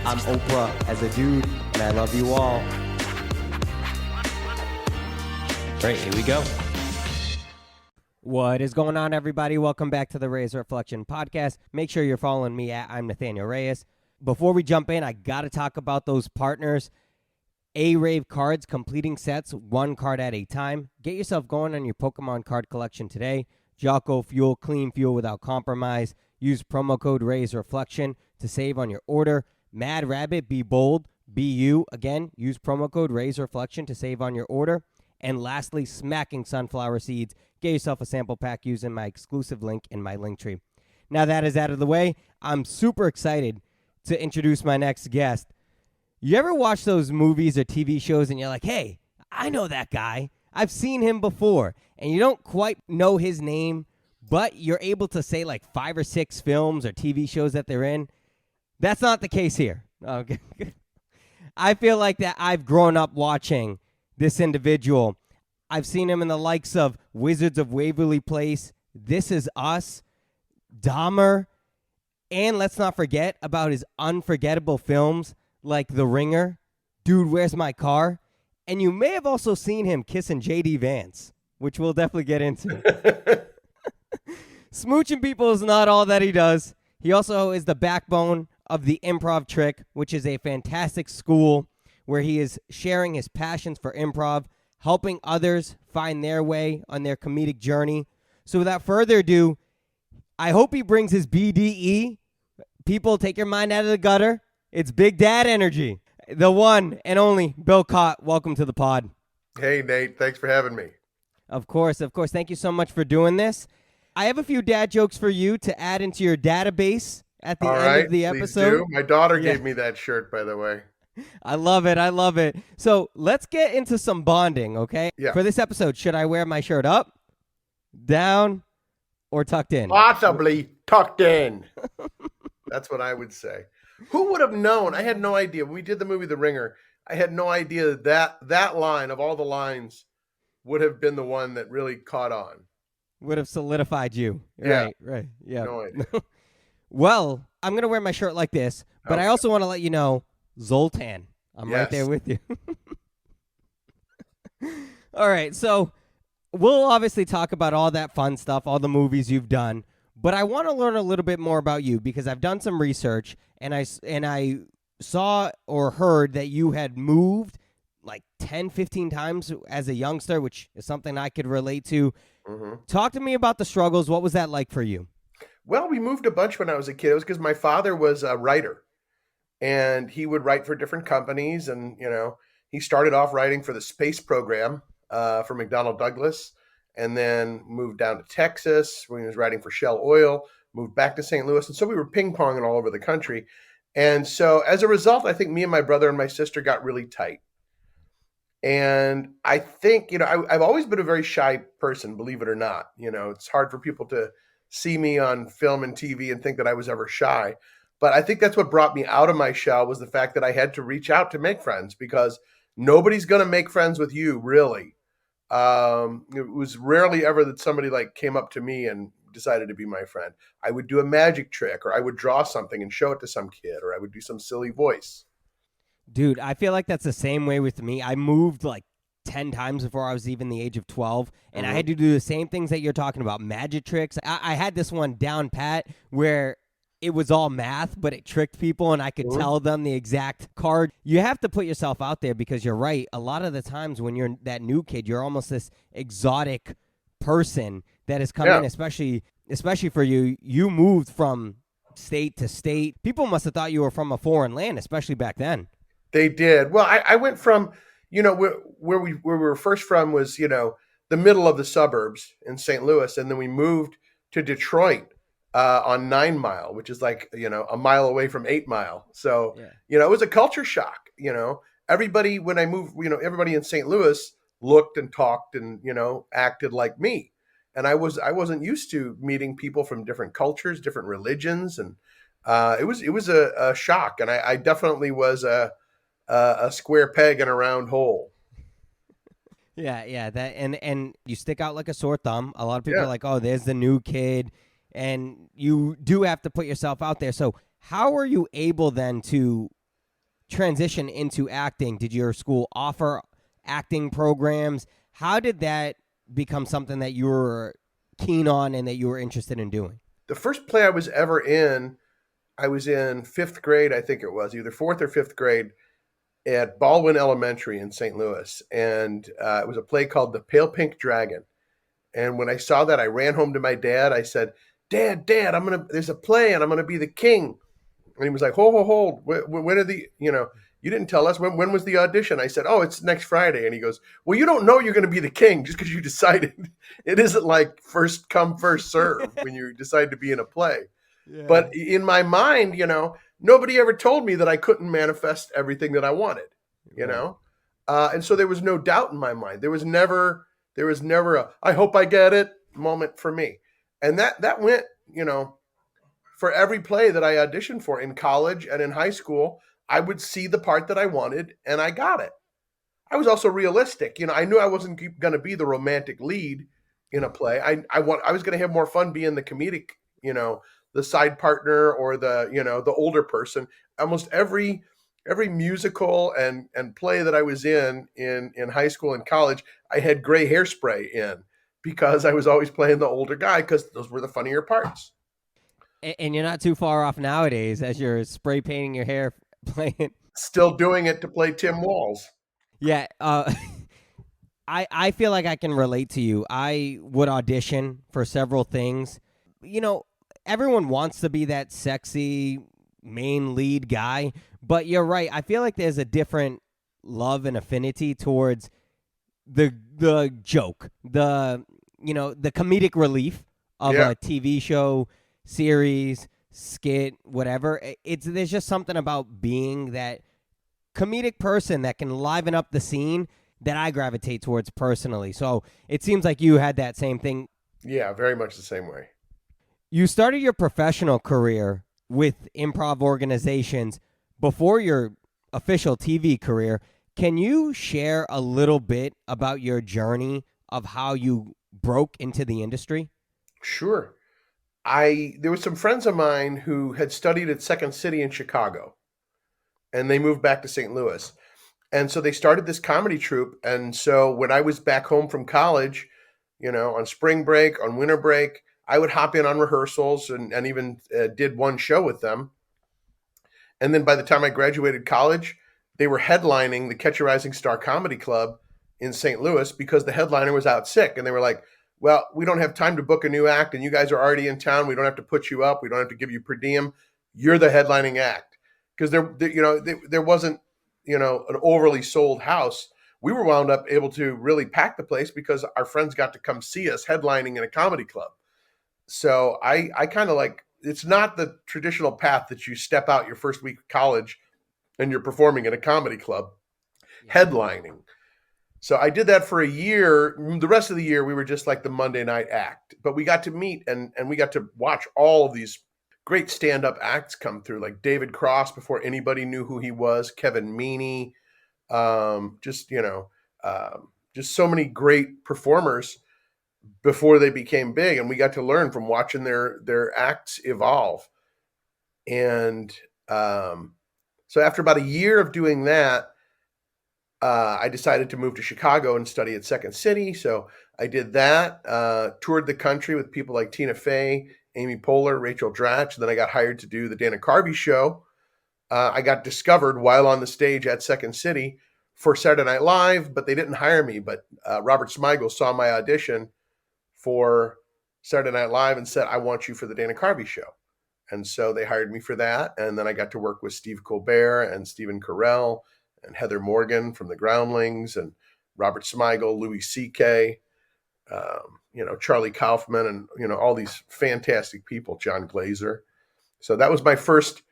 I'm Oprah as a dude, and I love you all. All right, here we go. What is going on, everybody? Welcome back to the Reyes Reflection Podcast. Make sure you're following me at I'm Nathanael Reyes. Before we jump in, I got to talk about those partners. ARAVE cards, completing sets, one card at a time. Get yourself going on your Pokemon card collection today. Jocko Fuel, clean fuel without compromise. Use promo code Reyes Reflection to save on your order. Mad Rabbit, be bold, be you. Again, use promo code Reyes Reflection to save on your order. And lastly, Smacking Sunflower Seeds. Get yourself a sample pack using my exclusive link in my link tree. Now that is out of the way, I'm super excited to introduce my next guest. You ever watch those movies or TV shows and you're like, hey, I know that guy. I've seen him before. And you don't quite know his name, but you're able to say like 5 or 6 films or TV shows that they're in. That's not the case here. Okay. I feel like that I've grown up watching this individual. I've seen him in the likes of Wizards of Waverly Place, This Is Us, Dahmer, and let's not forget about his unforgettable films like The Ringer, Dude, Where's My Car? And you may have also seen him kissing J.D. Vance, which we'll definitely get into. Smooching people is not all that he does. He also is the backbone of the Improv Trick, which is a fantastic school where he is sharing his passions for improv, helping others find their way on their comedic journey. So without further ado, I hope he brings his BDE. People, take your mind out of the gutter. It's Big Dad energy. The one and only Bill Chott. Welcome to the pod. Hey, Nate. Thanks for having me. Of course. Thank you so much for doing this. I have a few dad jokes for you to add into your database at the end of the episode. Please do. My daughter gave me that shirt, by the way. I love it. So let's get into some bonding, okay? Yeah. For this episode, should I wear my shirt up, down, or tucked in? Possibly tucked in. That's what I would say. Who would have known? I had no idea. When we did the movie The Ringer, I had no idea that line of all the lines would have been the one that really caught on. Would have solidified you. Yeah. Right. Yeah. No idea. Well, I'm going to wear my shirt like this, but Okay. I also want to let you know, Zoltan, I'm right there with you. All right, so we'll obviously talk about all that fun stuff, all the movies you've done, but I want to learn a little bit more about you because I've done some research, and I saw or heard that you had moved like 10, 15 times as a youngster, which is something I could relate to. Mm-hmm. Talk to me about the struggles. What was that like for you? Well, we moved a bunch when I was a kid. It was because my father was a writer. And he would write for different companies. And, he started off writing for the space program for McDonnell Douglas, and then moved down to Texas when he was writing for Shell Oil, moved back to St. Louis. And so we were ping-ponging all over the country. And so as a result, I think me and my brother and my sister got really tight. And I think, I've always been a very shy person, believe it or not. It's hard for people to see me on film and TV and think that I was ever shy. But I think that's what brought me out of my shell was the fact that I had to reach out to make friends because nobody's going to make friends with you, really. It was rarely ever that somebody came up to me and decided to be my friend. I would do a magic trick, or I would draw something and show it to some kid, or I would do some silly voice. Dude, I feel like that's the same way with me. I moved 10 times before I was even the age of 12, and I had to do the same things that you're talking about, magic tricks. I had this one down pat where it was all math, but it tricked people, and I could tell them the exact card. You have to put yourself out there because you're right. A lot of the times when you're that new kid, you're almost this exotic person that has come in, especially for you. You moved from state to state. People must have thought you were from a foreign land, especially back then. They did. Well, I went from, where we were first from was, the middle of the suburbs in St. Louis, and then we moved to Detroit. On 9 Mile, which is a mile away from 8 Mile. So, it was a culture shock. Everybody, when I moved, everybody in St. Louis looked and talked and, acted like me. And I wasn't used to meeting people from different cultures, different religions. And it was a shock. And I definitely was a square peg in a round hole. Yeah. That and you stick out like a sore thumb. A lot of people are like, oh, there's the new kid. And you do have to put yourself out there. So how are you able then to transition into acting? Did your school offer acting programs? How did that become something that you were keen on and that you were interested in doing? The first play I was ever in, I was in fifth grade, I think it was, either fourth or fifth grade, at Baldwin Elementary in St. Louis. And it was a play called The Pale Pink Dragon. And when I saw that, I ran home to my dad. I said, Dad, there's a play and I'm going to be the king. And he was like, hold. When are you didn't tell us. When was the audition? I said, oh, it's next Friday. And he goes, well, you don't know you're going to be the king just because you decided. It isn't like first come, first serve when you decide to be in a play. Yeah. But in my mind, nobody ever told me that I couldn't manifest everything that I wanted, and so there was no doubt in my mind. There was never a, I hope I get it moment for me. And that went, for every play that I auditioned for in college and in high school, I would see the part that I wanted and I got it. I was also realistic. I knew I wasn't going to be the romantic lead in a play. I was going to have more fun being the comedic, the side partner or the older person. Almost every musical and play that I was in high school and college, I had gray hairspray in because I was always playing the older guy because those were the funnier parts. And you're not too far off nowadays as you're spray painting your hair playing. Still doing it to play Tim Walls. Yeah. I feel like I can relate to you. I would audition for several things. Everyone wants to be that sexy main lead guy, but you're right. I feel like there's a different love and affinity towards the joke, the comedic relief of a TV show, series, skit, whatever. There's just something about being that comedic person that can liven up the scene that I gravitate towards personally. So it seems like you had that same thing. Yeah, very much the same way. You started your professional career with improv organizations before your official TV career. Can you share a little bit about your journey of how you broke into the industry? Sure. There were some friends of mine who had studied at Second City in Chicago, and they moved back to St. Louis. And so they started this comedy troupe. And so when I was back home from college, on spring break, on winter break, I would hop in on rehearsals and even did one show with them. And then by the time I graduated college, they were headlining the Catch a Rising Star Comedy Club in St. Louis because the headliner was out sick. And they were like, well, we don't have time to book a new act and you guys are already in town. We don't have to put you up. We don't have to give you per diem. You're the headlining act. Because there wasn't, an overly sold house. We were wound up able to really pack the place because our friends got to come see us headlining in a comedy club. So I kind of it's not the traditional path that you step out your first week of college and you're performing in a comedy club, headlining. So I did that for a year. The rest of the year, we were just like the Monday night act. But we got to meet and we got to watch all of these great stand-up acts come through, like David Cross before anybody knew who he was, Kevin Meaney, just so many great performers before they became big. And we got to learn from watching their acts evolve. And so after about a year of doing that, I decided to move to Chicago and study at Second City. So I did that, toured the country with people like Tina Fey, Amy Poehler, Rachel Dratch. And then I got hired to do the Dana Carvey Show. I got discovered while on the stage at Second City for Saturday Night Live, but they didn't hire me. But Robert Smigel saw my audition for Saturday Night Live and said, I want you for the Dana Carvey Show. And so they hired me for that. And then I got to work with Steve Colbert and Stephen Carell and Heather Morgan from the Groundlings and Robert Smigel, Louis C.K., Charlie Kaufman, and, all these fantastic people, John Glazer. So that was my first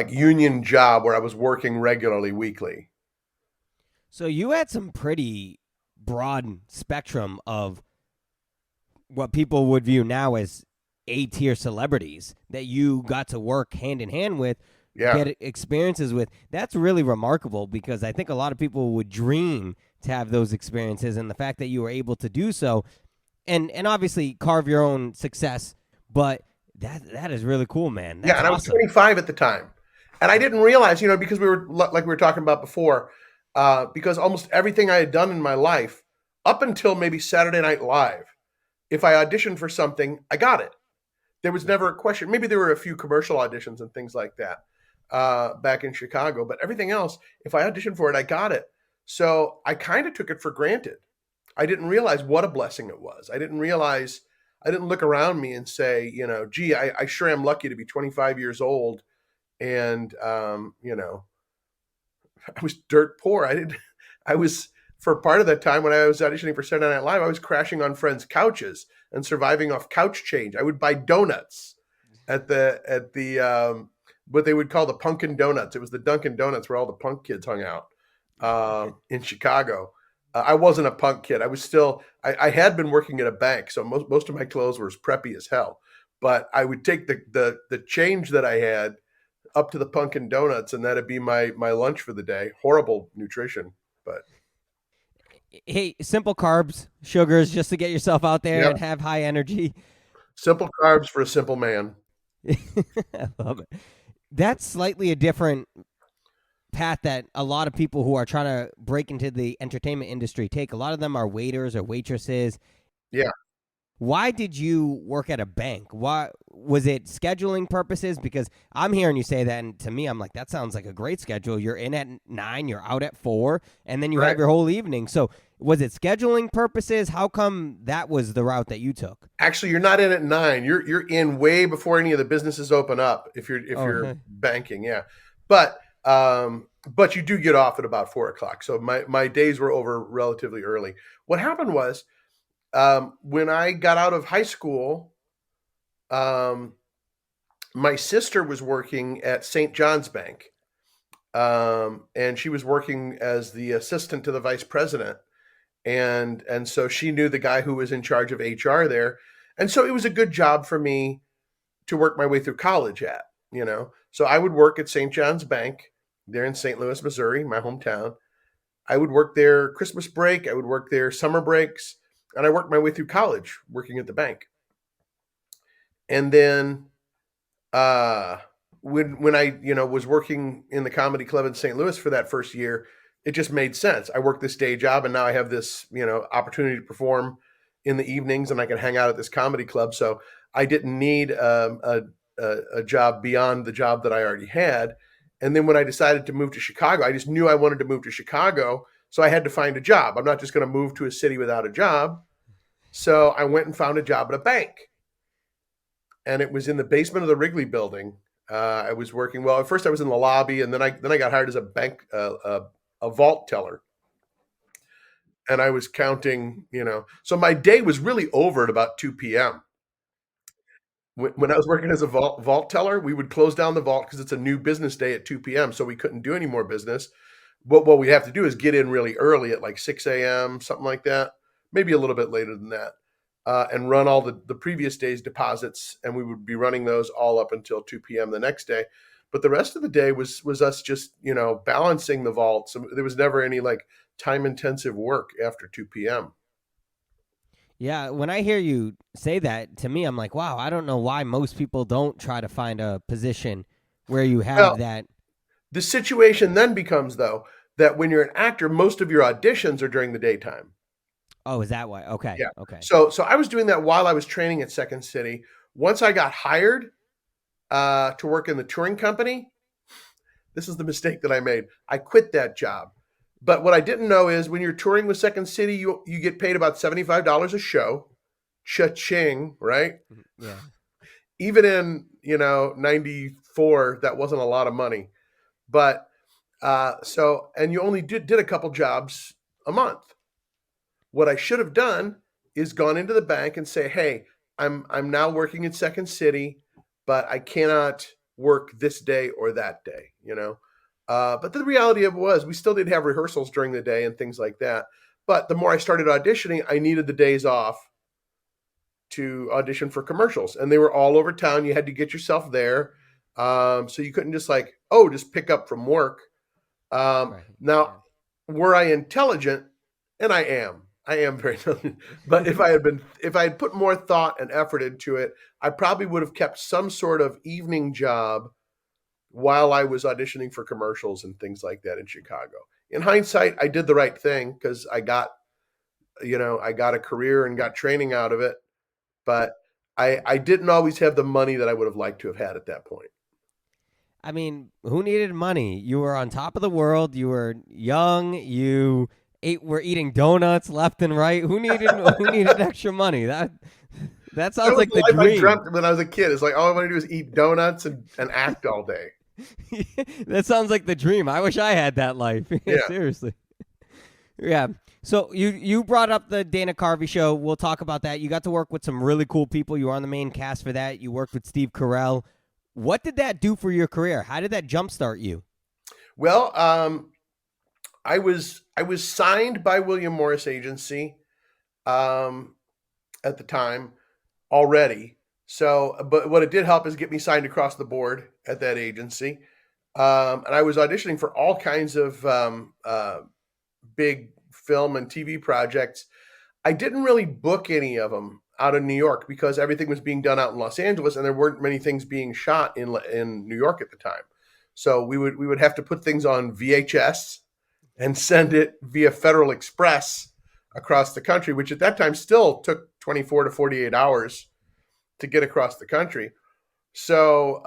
union job where I was working regularly weekly. So you had some pretty broad spectrum of what people would view now as A-tier celebrities that you got to work hand in hand with, get experiences with. That's really remarkable because I think a lot of people would dream to have those experiences, and the fact that you were able to do so and obviously carve your own success, but that is really cool, man. That's and I was 25 at the time. And I didn't realize, because we were talking about before, because almost everything I had done in my life up until maybe Saturday Night Live, if I auditioned for something, I got it. There was never a question. Maybe there were a few commercial auditions and things like that back in Chicago, but everything else, if I auditioned for it, I got it. So I kind of took it for granted. I didn't realize what a blessing it was. I didn't look around me and say, gee, I sure am lucky to be 25 years old. And, I was dirt poor. For part of that time when I was auditioning for Saturday Night Live, I was crashing on friends' couches and surviving off couch change. I would buy donuts at the what they would call the Punkin' Donuts. It was the Dunkin' Donuts where all the punk kids hung out in Chicago. I wasn't a punk kid. I was still, I had been working at a bank, so most of my clothes were as preppy as hell. But I would take the change that I had up to the Punkin' Donuts, and that'd be my lunch for the day. Horrible nutrition, but hey, simple carbs, sugars, just to get yourself out there and have high energy. Simple carbs for a simple man. I love it. That's slightly a different path that a lot of people who are trying to break into the entertainment industry take. A lot of them are waiters or waitresses. Yeah. Why did you work at a bank? Why was it scheduling purposes? Because I'm hearing you say that, and to me, I'm like, that sounds like a great schedule. You're in at 9, you're out at 4, and then you have your whole evening. So was it scheduling purposes? How come that was the route that you took? Actually, you're not in at 9. You're in way before any of the businesses open up. If you're banking, yeah. But you do get off at about 4:00. So my days were over relatively early. What happened was, when I got out of high school, my sister was working at St. John's Bank, and she was working as the assistant to the vice president. And so she knew the guy who was in charge of HR there. And so it was a good job for me to work my way through college at, So I would work at St. John's Bank there in St. Louis, Missouri, my hometown. I would work there Christmas break. I would work there summer breaks. And I worked my way through college working at the bank. And then when I, was working in the comedy club in St. Louis for that first year, it just made sense. I worked this day job, and now I have this, opportunity to perform in the evenings, and I can hang out at this comedy club. So I didn't need a job beyond the job that I already had. And then when I decided to move to Chicago, I just knew I wanted to move to Chicago. So I had to find a job. I'm not just going to move to a city without a job. So I went and found a job at a bank. And it was in the basement of the Wrigley building. I was working, at first I was in the lobby, and then I got hired as a bank, a vault teller. And I was counting, so my day was really over at about 2 p.m. When I was working as a vault teller, we would close down the vault because it's a new business day at 2 p.m. So we couldn't do any more business. What we have to do is get in really early at like 6 a.m., something like that, maybe a little bit later than that, and run all the previous day's deposits. And we would be running those all up until 2 p.m. the next day. But the rest of the day was us just, balancing the vaults. So there was never any like time intensive work after 2 p.m. Yeah, when I hear you say that, to me, I'm like, wow, I don't know why most people don't try to find a position where you have that. The situation then becomes, though, that when you're an actor, most of your auditions are during the daytime. Oh, is that why? Okay. Yeah. Okay. So I was doing that while I was training at Second City. Once I got hired to work in the touring company, this is the mistake that I made. I quit that job. But what I didn't know is when you're touring with Second City, you get paid about $75 a show. Cha-ching, right? Yeah. Even in, 94, that wasn't a lot of money. But and you only did a couple jobs a month. What I should have done is gone into the bank and say, hey, I'm now working at Second City, but I cannot work this day or that day, But the reality of it was we still did have rehearsals during the day and things like that. But the more I started auditioning, I needed the days off to audition for commercials. And they were all over town. You had to get yourself there. So you couldn't just just pick up from work. Now, were I intelligent? And I am very intelligent. But if I had put more thought and effort into it, I probably would have kept some sort of evening job while I was auditioning for commercials and things like that in Chicago. In hindsight, I did the right thing because I got a career and got training out of it, but I didn't always have the money that I would have liked to have had at that point. I mean, who needed money? You were on top of the world. You were young. You were eating donuts left and right. Who needed extra money? That sounds like the life dream. I dreamt when I was a kid. It's like all I want to do is eat donuts and act all day. That sounds like the dream. I wish I had that life. Yeah. Seriously. Yeah. So you brought up the Dana Carvey Show. We'll talk about that. You got to work with some really cool people. You were on the main cast for that. You worked with Steve Carell. What did that do for your career? How did that jumpstart you? Well, I was signed by William Morris Agency at the time already. So, but what it did help is get me signed across the board at that agency. And I was auditioning for all kinds of big film and TV projects. I didn't really book any of them out of New York because everything was being done out in Los Angeles, and there weren't many things being shot in New York at the time. So we would have to put things on VHS and send it via Federal Express across the country, which at that time still took 24 to 48 hours to get across the country. So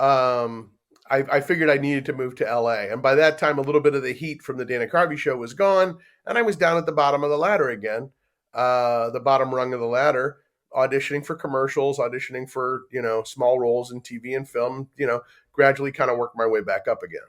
I figured I needed to move to LA. And by that time, a little bit of the heat from the Dana Carvey Show was gone, and I was down at the bottom of the ladder again, the bottom rung of the ladder, auditioning for commercials, auditioning for, small roles in TV and film, gradually kind of work my way back up again.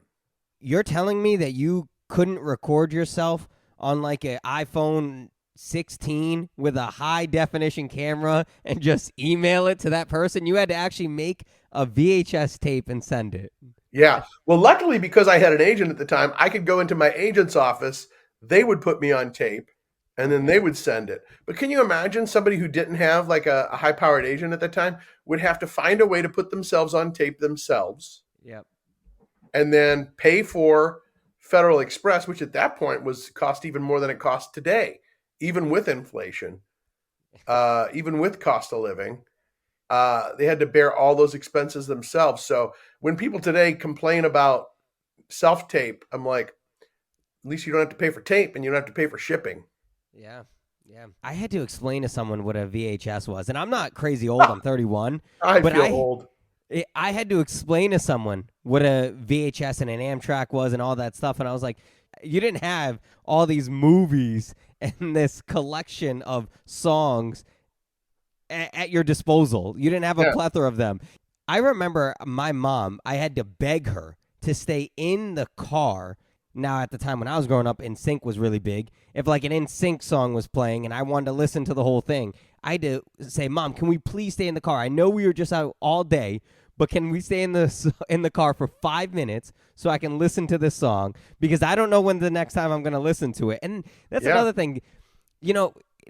You're telling me that you couldn't record yourself on like an iPhone 16 with a high definition camera and just email it to that person? You had to actually make a VHS tape and send it. Yeah. Well, luckily, because I had an agent at the time, I could go into my agent's office. They would put me on tape and then they would send it. But can you imagine somebody who didn't have like a high-powered agent at the time would have to find a way to put themselves on tape themselves? Yep. And then pay for Federal Express, which at that point cost even more than it costs today, even with inflation, even with cost of living. They had to bear all those expenses themselves. So when people today complain about self-tape, I'm like, at least you don't have to pay for tape and you don't have to pay for shipping. Yeah. Yeah. I had to explain to someone what a VHS was, and I'm not crazy old. I'm 31. I feel old. I had to explain to someone what a VHS and an Amtrak was and all that stuff. And I was like, you didn't have all these movies and this collection of songs at your disposal. You didn't have a plethora of them. I remember my mom, I had to beg her to stay in the car. Now, at the time when I was growing up, NSYNC was really big. If like an NSYNC song was playing and I wanted to listen to the whole thing, I had to say, Mom, can we please stay in the car? I know we were just out all day, but can we stay in the car for 5 minutes so I can listen to this song? Because I don't know when the next time I'm going to listen to it. And that's another thing.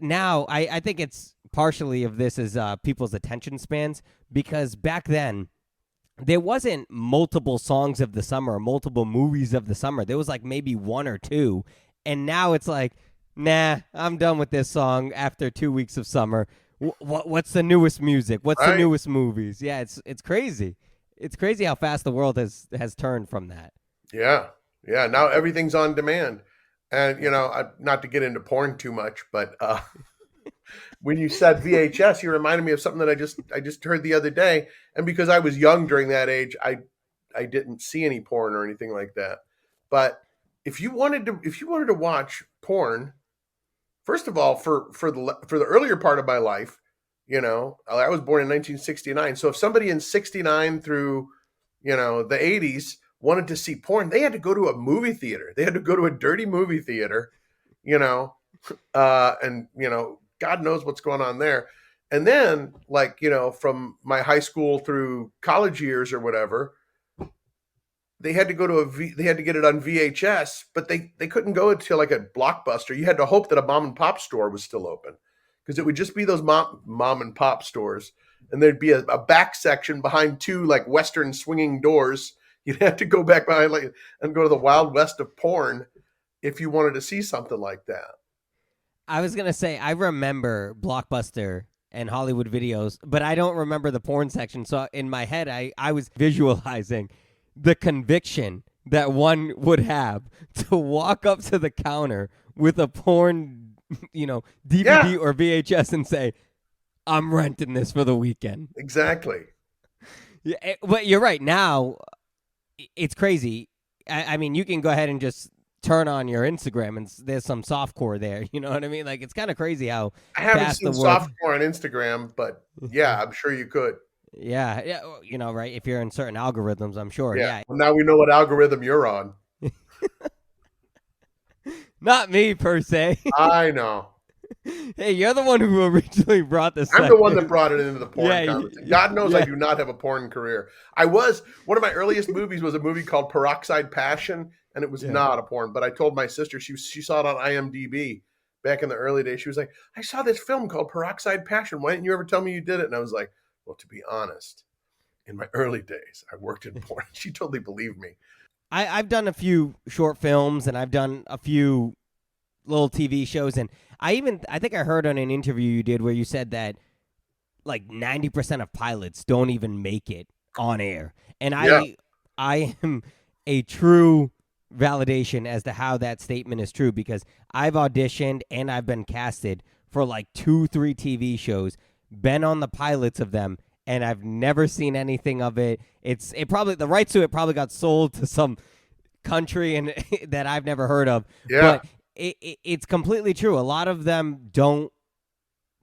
Now I think it's partially of this is people's attention spans, because back then there wasn't multiple songs of the summer or multiple movies of the summer. There was like maybe one or two. And now it's like, nah, I'm done with this song after 2 weeks of summer. What's the newest music? What's the newest movies? Yeah, it's crazy. It's crazy how fast the world has turned from that. Yeah. Yeah. Now everything's on demand. And, not to get into porn too much, but when you said VHS, you reminded me of something that I just heard the other day. And because I was young during that age, I didn't see any porn or anything like that. But if you wanted to watch porn, first of all, for the earlier part of my life, I was born in 1969. So if somebody in 69 through, the 80s wanted to see porn, they had to go to a movie theater. They had to go to a dirty movie theater, and, God knows what's going on there. And then from my high school through college years or whatever, they had to go to they had to get it on VHS, but they couldn't go to like a Blockbuster. You had to hope that a mom and pop store was still open, because it would just be those mom and pop stores. And there'd be a back section behind two like Western swinging doors. You'd have to go back behind and go to the Wild West of porn if you wanted to see something like that. I was going to say, I remember Blockbuster and Hollywood Videos, but I don't remember the porn section. So in my head, I was visualizing the conviction that one would have to walk up to the counter with a porn, DVD or VHS and say, I'm renting this for the weekend. Exactly. Yeah, but you're right. Now, it's crazy. I mean, you can go ahead and just turn on your Instagram and there's some softcore there. You know what I mean? Like, it's kind of crazy how I haven't fast seen the world... softcore on Instagram, but yeah, I'm sure you could. Yeah, right? If you're in certain algorithms, I'm sure. Yeah. Well, now we know what algorithm you're on. Not me, per se. I know. Hey, you're the one who originally brought this. I'm the one that brought it into the porn conversation. God knows yeah. I do not have a porn career. One of my earliest movies was a movie called Peroxide Passion, and it was not a porn. But I told my sister, she saw it on IMDb back in the early days. She was like, I saw this film called Peroxide Passion. Why didn't you ever tell me you did it? And I was like, well, to be honest, in my early days, I worked in porn. She totally believed me. I've done a few short films, and I've done a few little TV shows, and I think I heard on an interview you did where you said that like 90% of pilots don't even make it on air. And I am a true validation as to how that statement is true, because I've auditioned and I've been casted for like 2-3 TV shows, been on the pilots of them, and I've never seen anything of it. The rights to it probably got sold to some country and that I've never heard of. Yeah. But it's completely true. A lot of them don't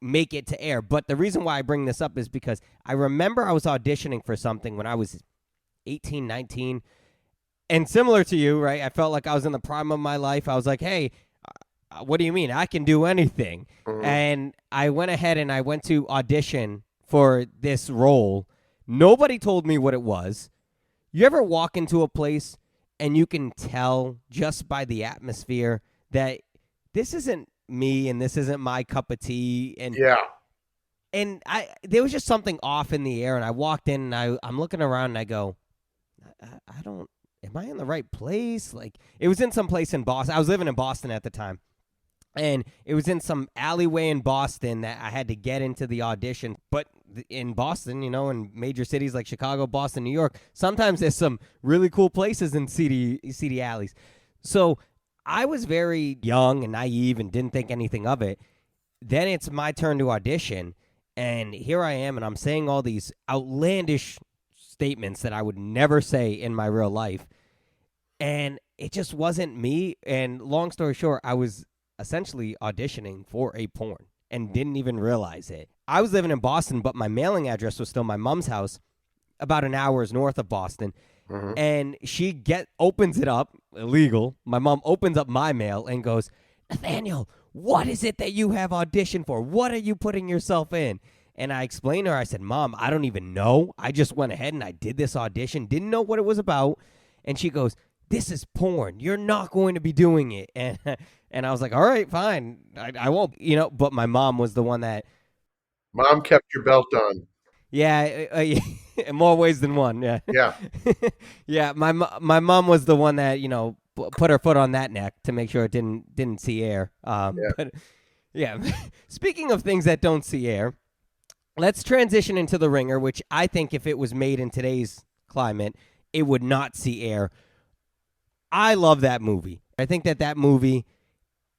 make it to air. But the reason why I bring this up is because I remember I was auditioning for something when I was 18, 19. And similar to you, right? I felt like I was in the prime of my life. I was like, hey, what do you mean? I can do anything. Mm-hmm. And I went ahead and I went to audition for this role. Nobody told me what it was. You ever walk into a place and you can tell just by the atmosphere that this isn't me and this isn't my cup of tea? And there was just something off in the air, and I walked in and I'm looking around and I go, am I in the right place? Like, it was in some place in Boston. I was living in Boston at the time. And it was in some alleyway in Boston that I had to get into the audition. But in Boston, in major cities like Chicago, Boston, New York, sometimes there's some really cool places in seedy alleys. So I was very young and naive and didn't think anything of it. Then it's my turn to audition. And here I am, and I'm saying all these outlandish statements that I would never say in my real life. And it just wasn't me. And long story short, I was essentially auditioning for a porn and didn't even realize it. I was living in Boston, but my mailing address was still my mom's house, about an hour's north of Boston. Mm-hmm. And she opens it up, illegal. My mom opens up my mail and goes, Nathanael, what is it that you have auditioned for? What are you putting yourself in? And I explained to her, I said, Mom, I don't even know. I just went ahead and I did this audition, didn't know what it was about. And she goes, this is porn. You're not going to be doing it. And I was like, all right, fine. I won't, but my mom was the one that... Mom kept your belt on. Yeah, in more ways than one, yeah. Yeah. Yeah, my mom was the one that, put her foot on that neck to make sure it didn't see air. But yeah, speaking of things that don't see air, let's transition into The Ringer, which I think if it was made in today's climate, it would not see air. I love that movie. I think that movie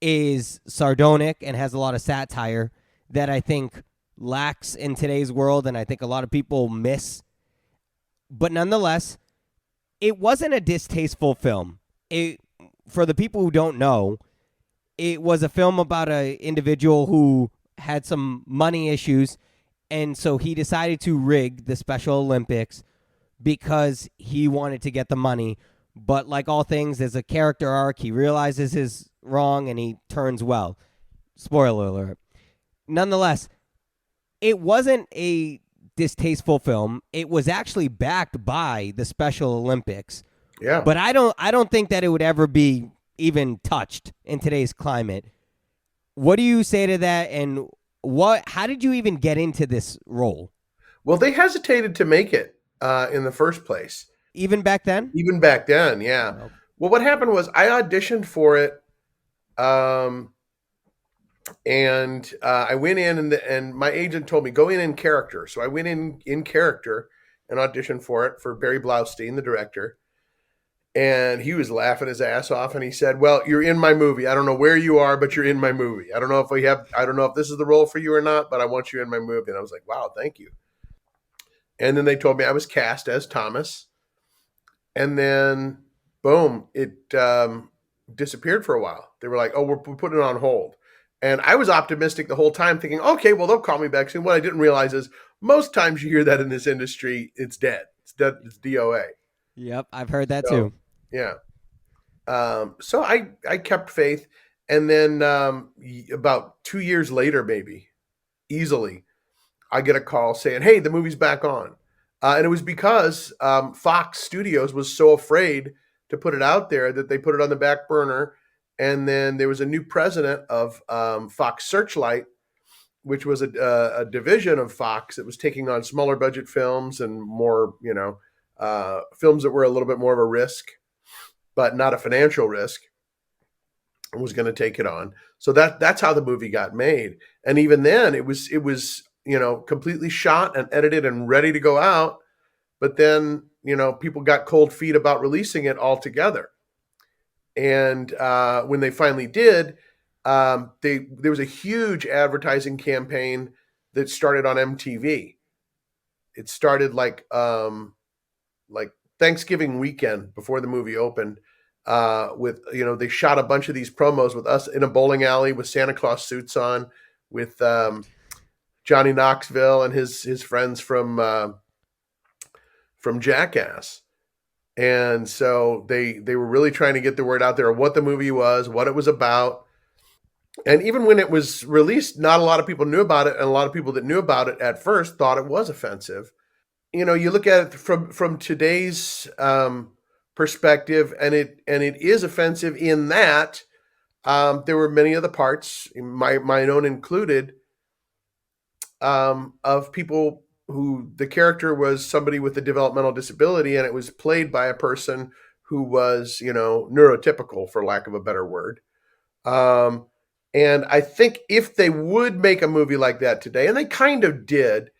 is sardonic and has a lot of satire that I think lacks in today's world, and I think a lot of people miss. But nonetheless, it wasn't a distasteful film. For the people who don't know, it was a film about an individual who had some money issues, and so he decided to rig the Special Olympics because he wanted to get the money. But like all things, there's a character arc. He realizes his wrong and he turns well. Spoiler alert. Nonetheless, it wasn't a distasteful film. It was actually backed by the Special Olympics. Yeah. But I don't think that it would ever be even touched in today's climate. What do you say to that? And how did you even get into this role? Well, they hesitated to make it in the first place. Even back then? Even back then, yeah. Oh. Well, what happened was I auditioned for it, and I went in, and my agent told me, go in character. So I went in character, and auditioned for it for Barry Blaustein, the director. And he was laughing his ass off, and he said, "Well, you're in my movie. I don't know where you are, but you're in my movie. I don't know if this is the role for you or not, but I want you in my movie." And I was like, "Wow, thank you." And then they told me I was cast as Thomas. And then, boom, it disappeared for a while. They were like, "Oh, we're putting it on hold." And I was optimistic the whole time, thinking, okay, well, they'll call me back soon. What I didn't realize is most times you hear that in this industry, it's dead. It's dead. It's DOA. Yep, I've heard that too. Yeah. So I kept faith. And then about 2 years later, maybe, easily, I get a call saying, "Hey, the movie's back on." And it was because Fox Studios was so afraid to put it out there that they put it on the back burner. And then there was a new president of Fox Searchlight, which was a division of Fox that was taking on smaller budget films and more, films that were a little bit more of a risk, but not a financial risk, and was going to take it on. So that's how the movie got made. And even then, it was completely shot and edited and ready to go out. But then, people got cold feet about releasing it altogether. And when they finally did, there was a huge advertising campaign that started on MTV. It started like Thanksgiving weekend before the movie opened. With they shot a bunch of these promos with us in a bowling alley with Santa Claus suits on, with Johnny Knoxville and his friends from Jackass. And so they were really trying to get the word out there of what the movie was, what it was about. And even when it was released, not a lot of people knew about it, and a lot of people that knew about it at first thought it was offensive. You look at it from today's perspective, and it is offensive in that there were many of the parts, my own included, of people who the character was somebody with a developmental disability, and it was played by a person who was, neurotypical, for lack of a better word. And I think if they would make a movie like that today, and they kind of did,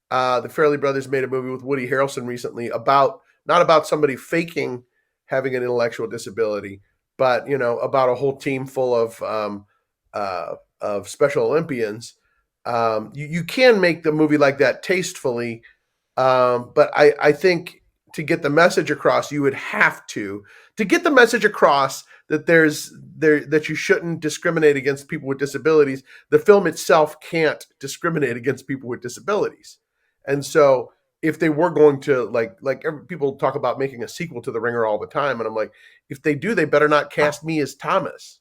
the Farrelly brothers made a movie with Woody Harrelson recently not about somebody faking having an intellectual disability, but, about a whole team full of Special Olympians. You can make the movie like that tastefully, but I think to get the message across, you would have to get the message across that that you shouldn't discriminate against people with disabilities. The film itself can't discriminate against people with disabilities, and so if they were going to people talk about making a sequel to The Ringer all the time, and I'm like, if they do, they better not cast me as Thomas.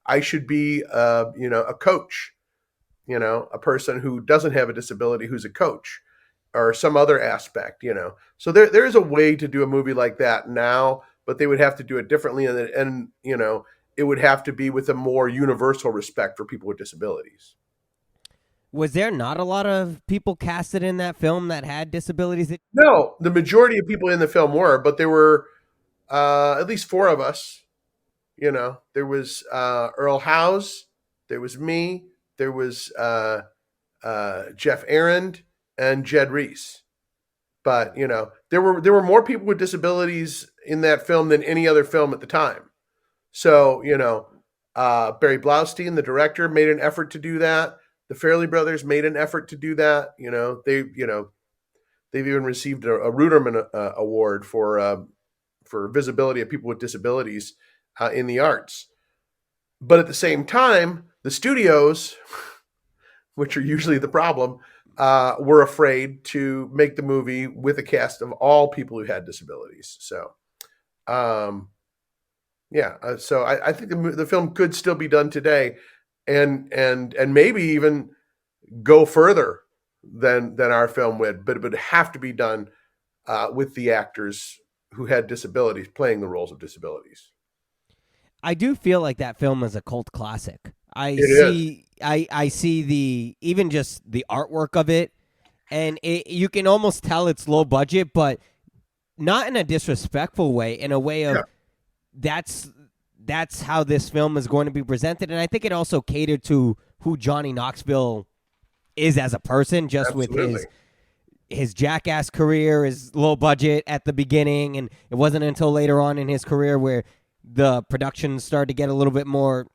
I should be a coach. A person who doesn't have a disability who's a coach, or some other aspect, So there is a way to do a movie like that now, but they would have to do it differently, and it would have to be with a more universal respect for people with disabilities. Was there not a lot of people casted in that film that had disabilities? No, the majority of people in the film were, but there were at least 4 of us. There was Earl Howes, there was me, there was Jeff Arend and Jed Reese. But, there were more people with disabilities in that film than any other film at the time. So, Barry Blaustein, the director, made an effort to do that. The Farrelly brothers made an effort to do that. They've even received a Ruderman award for visibility of people with disabilities in the arts. But at the same time, the studios, which are usually the problem, were afraid to make the movie with a cast of all people who had disabilities. So, so I think the film could still be done today, and maybe even go further than our film would, but it would have to be done with the actors who had disabilities playing the roles of disabilities. I do feel like that film is a cult classic. I see even just the artwork of it, and you can almost tell it's low budget, but not in a disrespectful way, in a way of that's how this film is going to be presented. And I think it also catered to who Johnny Knoxville is as a person, just Absolutely. with his Jackass career is low budget at the beginning, and it wasn't until later on in his career where the production started to get a little bit more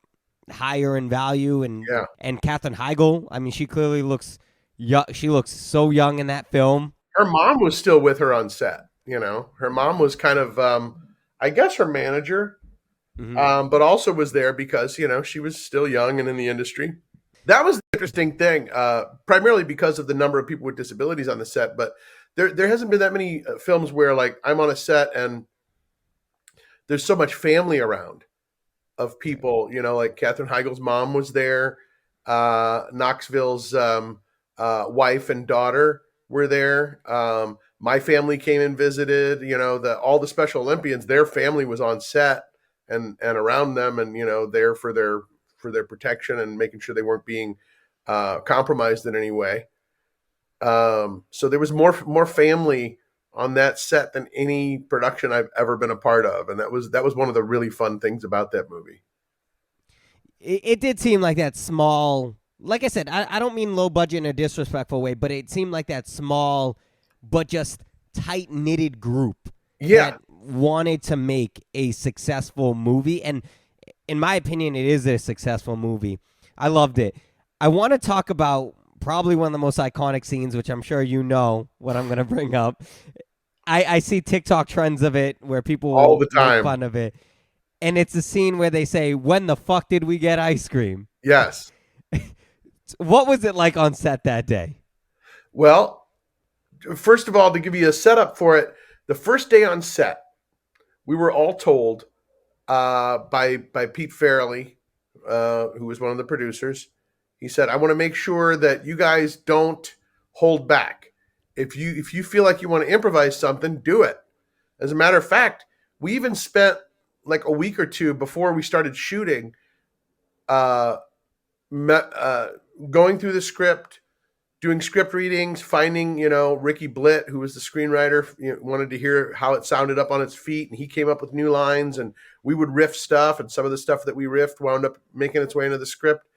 higher in value. And Katherine Heigl, I mean, she clearly looks young. She looks so young in that film. Her mom was still with her on set. Her mom was kind of, I guess, her manager, but also was there because, she was still young and in the industry. That was the interesting thing, primarily because of the number of people with disabilities on the set. But there hasn't been that many films where, like, I'm on a set and there's so much family around of people, like Katherine Heigl's mom was there. Knoxville's wife and daughter were there. My family came and visited, all the Special Olympians, their family was on set and around them and, there for their protection and making sure they weren't being compromised in any way. So there was more family on that set than any production I've ever been a part of. And that was one of the really fun things about that movie. It did seem like that small, like I said, I don't mean low budget in a disrespectful way, but it seemed like that small but just tight-knitted group that wanted to make a successful movie. And in my opinion, it is a successful movie. I loved it. I want to talk about probably one of the most iconic scenes, which I'm sure you know what I'm going to bring up. I see TikTok trends of it where people all the time make fun of it. And it's a scene where they say, "When the fuck did we get ice cream?" Yes. What was it like on set that day? Well, first of all, to give you a setup for it, the first day on set, we were all told by Pete Farrelly, who was one of the producers. He said, "I want to make sure that you guys don't hold back. If you feel like you want to improvise something, do it." As a matter of fact, we even spent like a week or two before we started shooting, going through the script, doing script readings, finding, Ricky Blitt, who was the screenwriter, wanted to hear how it sounded up on its feet. And he came up with new lines and we would riff stuff. And some of the stuff that we riffed wound up making its way into the script.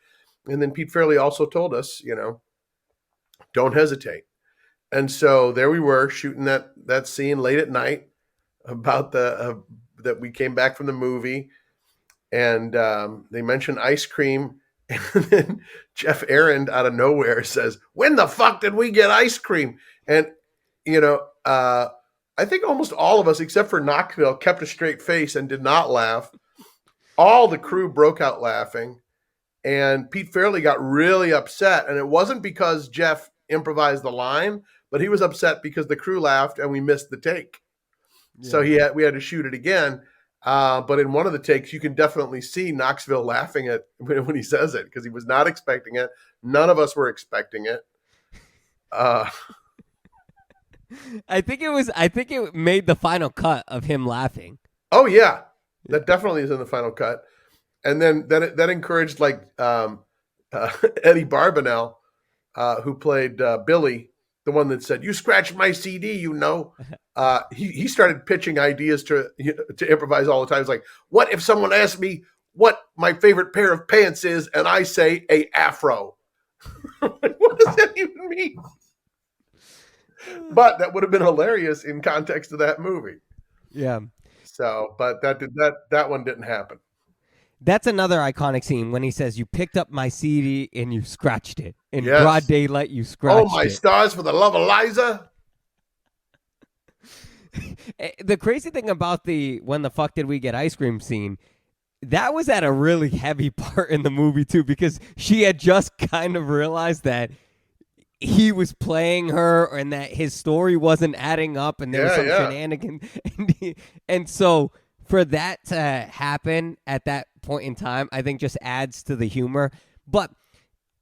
And then Pete Farrelly also told us, don't hesitate. And so there we were shooting that scene late at night about that we came back from the movie and they mentioned ice cream. And then Jeff Arend out of nowhere says, "When the fuck did we get ice cream?" And, I think almost all of us, except for Knoxville, kept a straight face and did not laugh. All the crew broke out laughing. And Pete Farrelly got really upset. And it wasn't because Jeff improvised the line, but he was upset because the crew laughed and we missed the take. Yeah. So we had to shoot it again. But in one of the takes, you can definitely see Knoxville laughing at when he says it because he was not expecting it. None of us were expecting it. I think it made the final cut of him laughing. Oh yeah, that definitely is in the final cut. And then that encouraged like Eddie Barbanel, who played Billy, the one that said, "You scratched my CD," he started pitching ideas to improvise all the time. It's like, what if someone asked me what my favorite pair of pants is, and I say a afro? What does that even mean? But that would have been hilarious in context of that movie. Yeah. So, but that one didn't happen. That's another iconic scene when he says, "You picked up my CD and you scratched it. In broad daylight, you scratched it." Oh, my stars, for the love of Liza. The crazy thing about the "when the fuck did we get ice cream" scene, that was at a really heavy part in the movie, too, because she had just kind of realized that he was playing her and that his story wasn't adding up and there was some shenanigans. And so for that to happen at that point in time, I think just adds to the humor. But,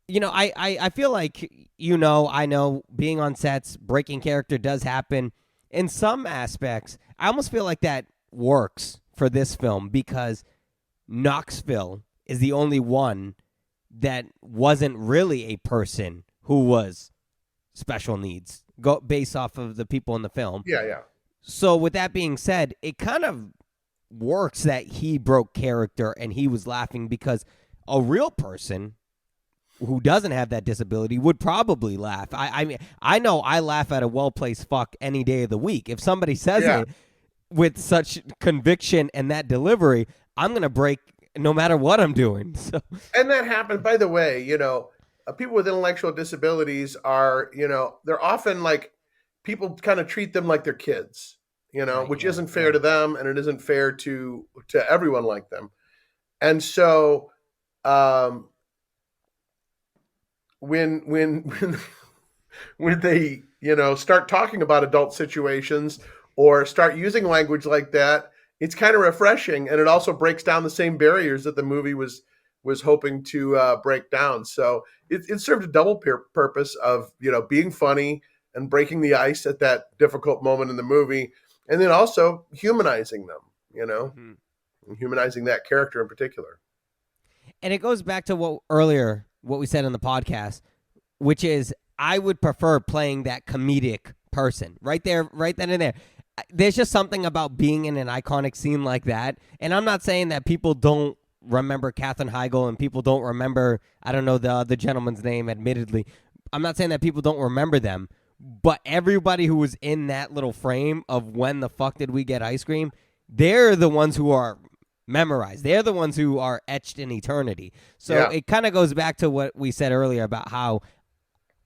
I feel like, I know being on sets, breaking character does happen. In some aspects, I almost feel like that works for this film because Knoxville is the only one that wasn't really a person who was special needs, based off of the people in the film. Yeah. So with that being said, it kind of works that he broke character and he was laughing because a real person who doesn't have that disability would probably laugh. I mean, I know I laugh at a well-placed fuck any day of the week. If somebody says it with such conviction and that delivery, I'm going to break no matter what I'm doing. So, and that happened, by the way, people with intellectual disabilities are, they're often like, people kind of treat them like they're kids, Right, which yeah, isn't fair to them, and it isn't fair to everyone like them. And so, when when they, start talking about adult situations or start using language like that, it's kind of refreshing, and it also breaks down the same barriers that the movie was hoping to break down. So it served a double purpose of being funny and breaking the ice at that difficult moment in the movie, and then also humanizing them, and humanizing that character in particular. And it goes back to what we said in the podcast, which is I would prefer playing that comedic person right there, right then and there. There's just something about being in an iconic scene like that. And I'm not saying that people don't remember Katherine Heigl and people don't remember, I don't know the gentleman's name, admittedly. I'm not saying that people don't remember them, but everybody who was in that little frame of when the fuck did we get ice cream, they're the ones who are memorized. They're the ones who are etched in eternity. So it kind of goes back to what we said earlier about how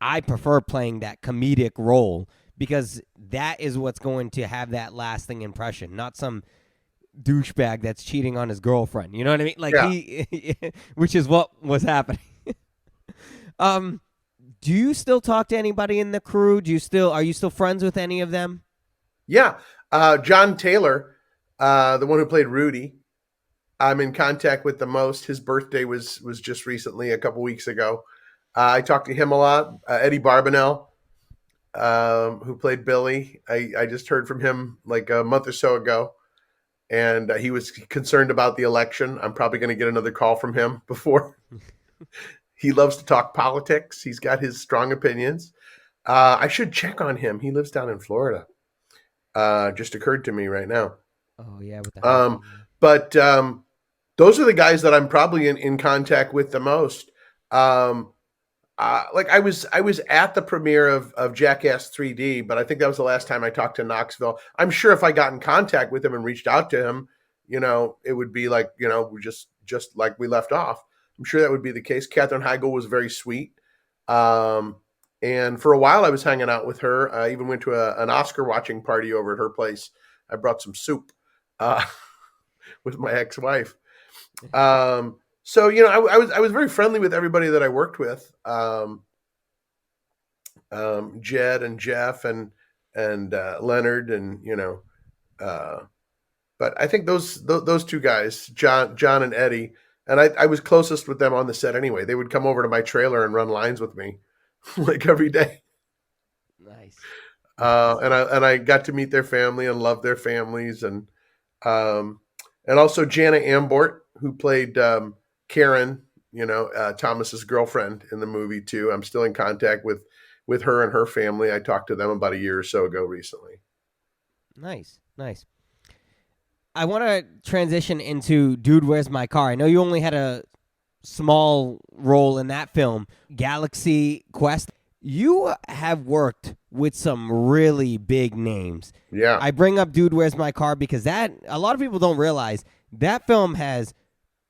I prefer playing that comedic role, because that is what's going to have that lasting impression, not some douchebag that's cheating on his girlfriend. You know what I mean? Like which is what was happening. Do you still talk to anybody in the crew? Are you still friends with any of them? Yeah. John Taylor, the one who played Rudy, I'm in contact with the most. His birthday was just recently, a couple weeks ago. I talked to him a lot. Eddie Barbanel, who played Billy. I just heard from him like a month or so ago, and he was concerned about the election. I'm probably going to get another call from him before. He loves to talk politics. He's got his strong opinions. I should check on him. He lives down in Florida. Just occurred to me right now. Oh yeah, with the but those are the guys that I'm probably in contact with the most. Like I was at the premiere of Jackass 3D, but I think that was the last time I talked to Knoxville. I'm sure if I got in contact with him and reached out to him, it would be like, just like we left off. I'm sure that would be the case. Katherine Heigl was very sweet. And for a while I was hanging out with her. I even went to an Oscar watching party over at her place. I brought some soup with my ex-wife. So, I was very friendly with everybody that I worked with. Jed and Jeff and Leonard and, but I think those two guys, John and Eddie, and I was closest with them on the set anyway. They would come over to my trailer and run lines with me like every day. Nice. And I got to meet their family and love their families. And also Jana Ambort, who played, Karen, Thomas's girlfriend in the movie too. I'm still in contact with her and her family. I talked to them about a year or so ago recently. Nice. I want to transition into Dude, Where's My Car? I know you only had a small role in that film, Galaxy Quest. You have worked with some really big names. Yeah. I bring up Dude, Where's My Car because a lot of people don't realize that film has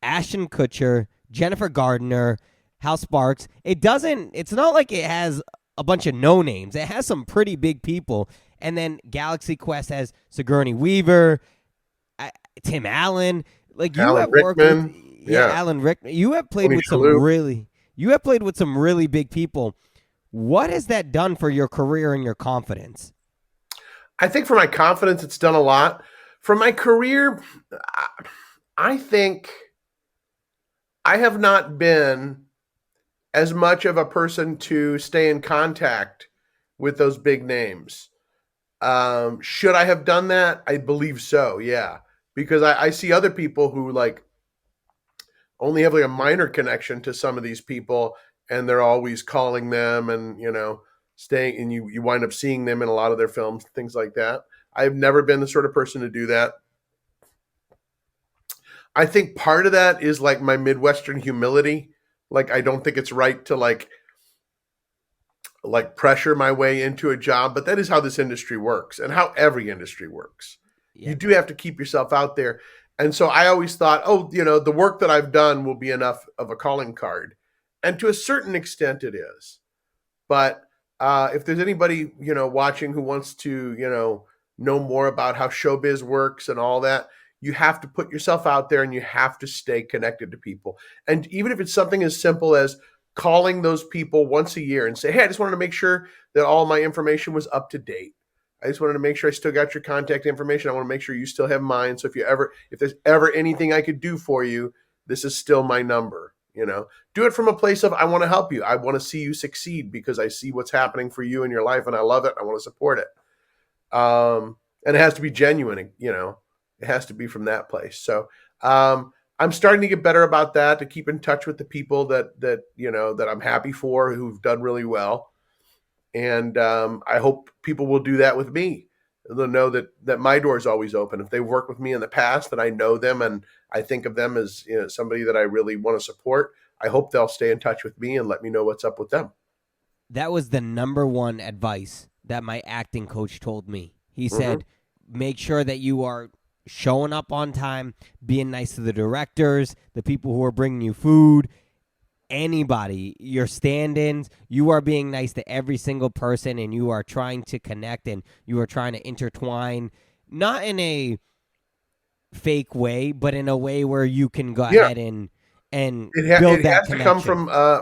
Ashton Kutcher, Jennifer Gardner, Hal Sparks. It's not like it has a bunch of no names. It has some pretty big people. And then Galaxy Quest has Sigourney Weaver, Tim Allen. Like you Alan have Rickman. worked with Alan Rickman. You have played with some really big people. What has that done for your career and your confidence? I think for my confidence, it's done a lot. For my career, I think I have not been as much of a person to stay in contact with those big names. Should I have done that? I believe so, yeah. Because I see other people who like only have like a minor connection to some of these people, and they're always calling them and, staying, and you wind up seeing them in a lot of their films, things like that. I've never been the sort of person to do that. I think part of that is like my Midwestern humility. Like, I don't think it's right to like pressure my way into a job, but that is how this industry works and how every industry works. Yeah. You do have to keep yourself out there. And so I always thought, oh, the work that I've done will be enough of a calling card. And to a certain extent it is. But if there's anybody, watching who wants to, know more about how showbiz works and all that, you have to put yourself out there and you have to stay connected to people. And even if it's something as simple as calling those people once a year and say, hey, I just wanted to make sure that all my information was up to date. I just wanted to make sure I still got your contact information. I want to make sure you still have mine. So if there's ever anything I could do for you, this is still my number. Do it from a place of, I want to help you. I want to see you succeed because I see what's happening for you in your life and I love it. I want to support it. And it has to be genuine, it has to be from that place. So, I'm starting to get better about that, to keep in touch with the people that I'm happy for, who've done really well. And, I hope people will do that with me. They'll know that my door is always open. If they've worked with me in the past, that I know them and I think of them as somebody that I really want to support, I hope they'll stay in touch with me and let me know what's up with them. That was the number one advice that my acting coach told me. He said, make sure that you are showing up on time, being nice to the directors, the people who are bringing you food, anybody, your stand-ins. You are being nice to every single person, and you are trying to connect, and you are trying to intertwine, not in a fake way, but in a way where you can go ahead and build that connection. It has to come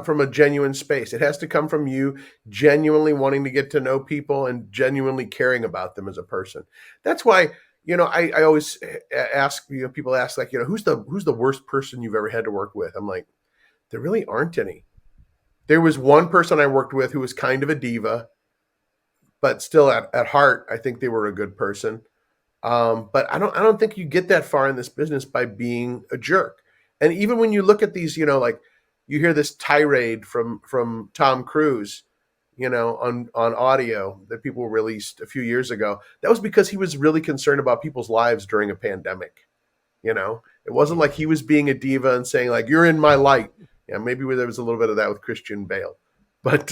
from a genuine space. It has to come from you genuinely wanting to get to know people and genuinely caring about them as a person. That's why, I always ask, people ask, like, who's the worst person you've ever had to work with? I'm like, there really aren't any. There was one person I worked with who was kind of a diva, but still at heart, I think they were a good person. But I don't think you get that far in this business by being a jerk. And even when you look at these, like you hear this tirade from Tom Cruise, on audio that people released a few years ago, that was because he was really concerned about people's lives during a pandemic. It wasn't like he was being a diva and saying like, you're in my light. Yeah, maybe there was a little bit of that with Christian Bale, but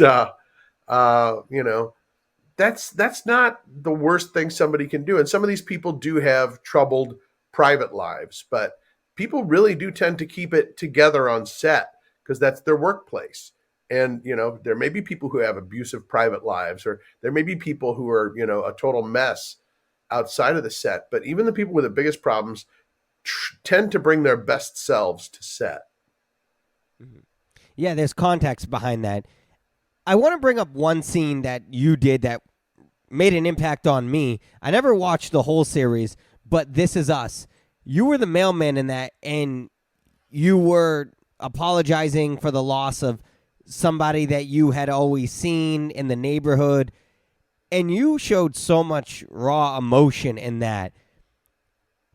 that's not the worst thing somebody can do. And some of these people do have troubled private lives, but people really do tend to keep it together on set because that's their workplace. And, there may be people who have abusive private lives, or there may be people who are, a total mess outside of the set. But even the people with the biggest problems tend to bring their best selves to set. Yeah, there's context behind that. I want to bring up one scene that you did that made an impact on me. I never watched the whole series, but This Is Us. You were the mailman in that, and you were apologizing for the loss of somebody that you had always seen in the neighborhood, and you showed so much raw emotion in that.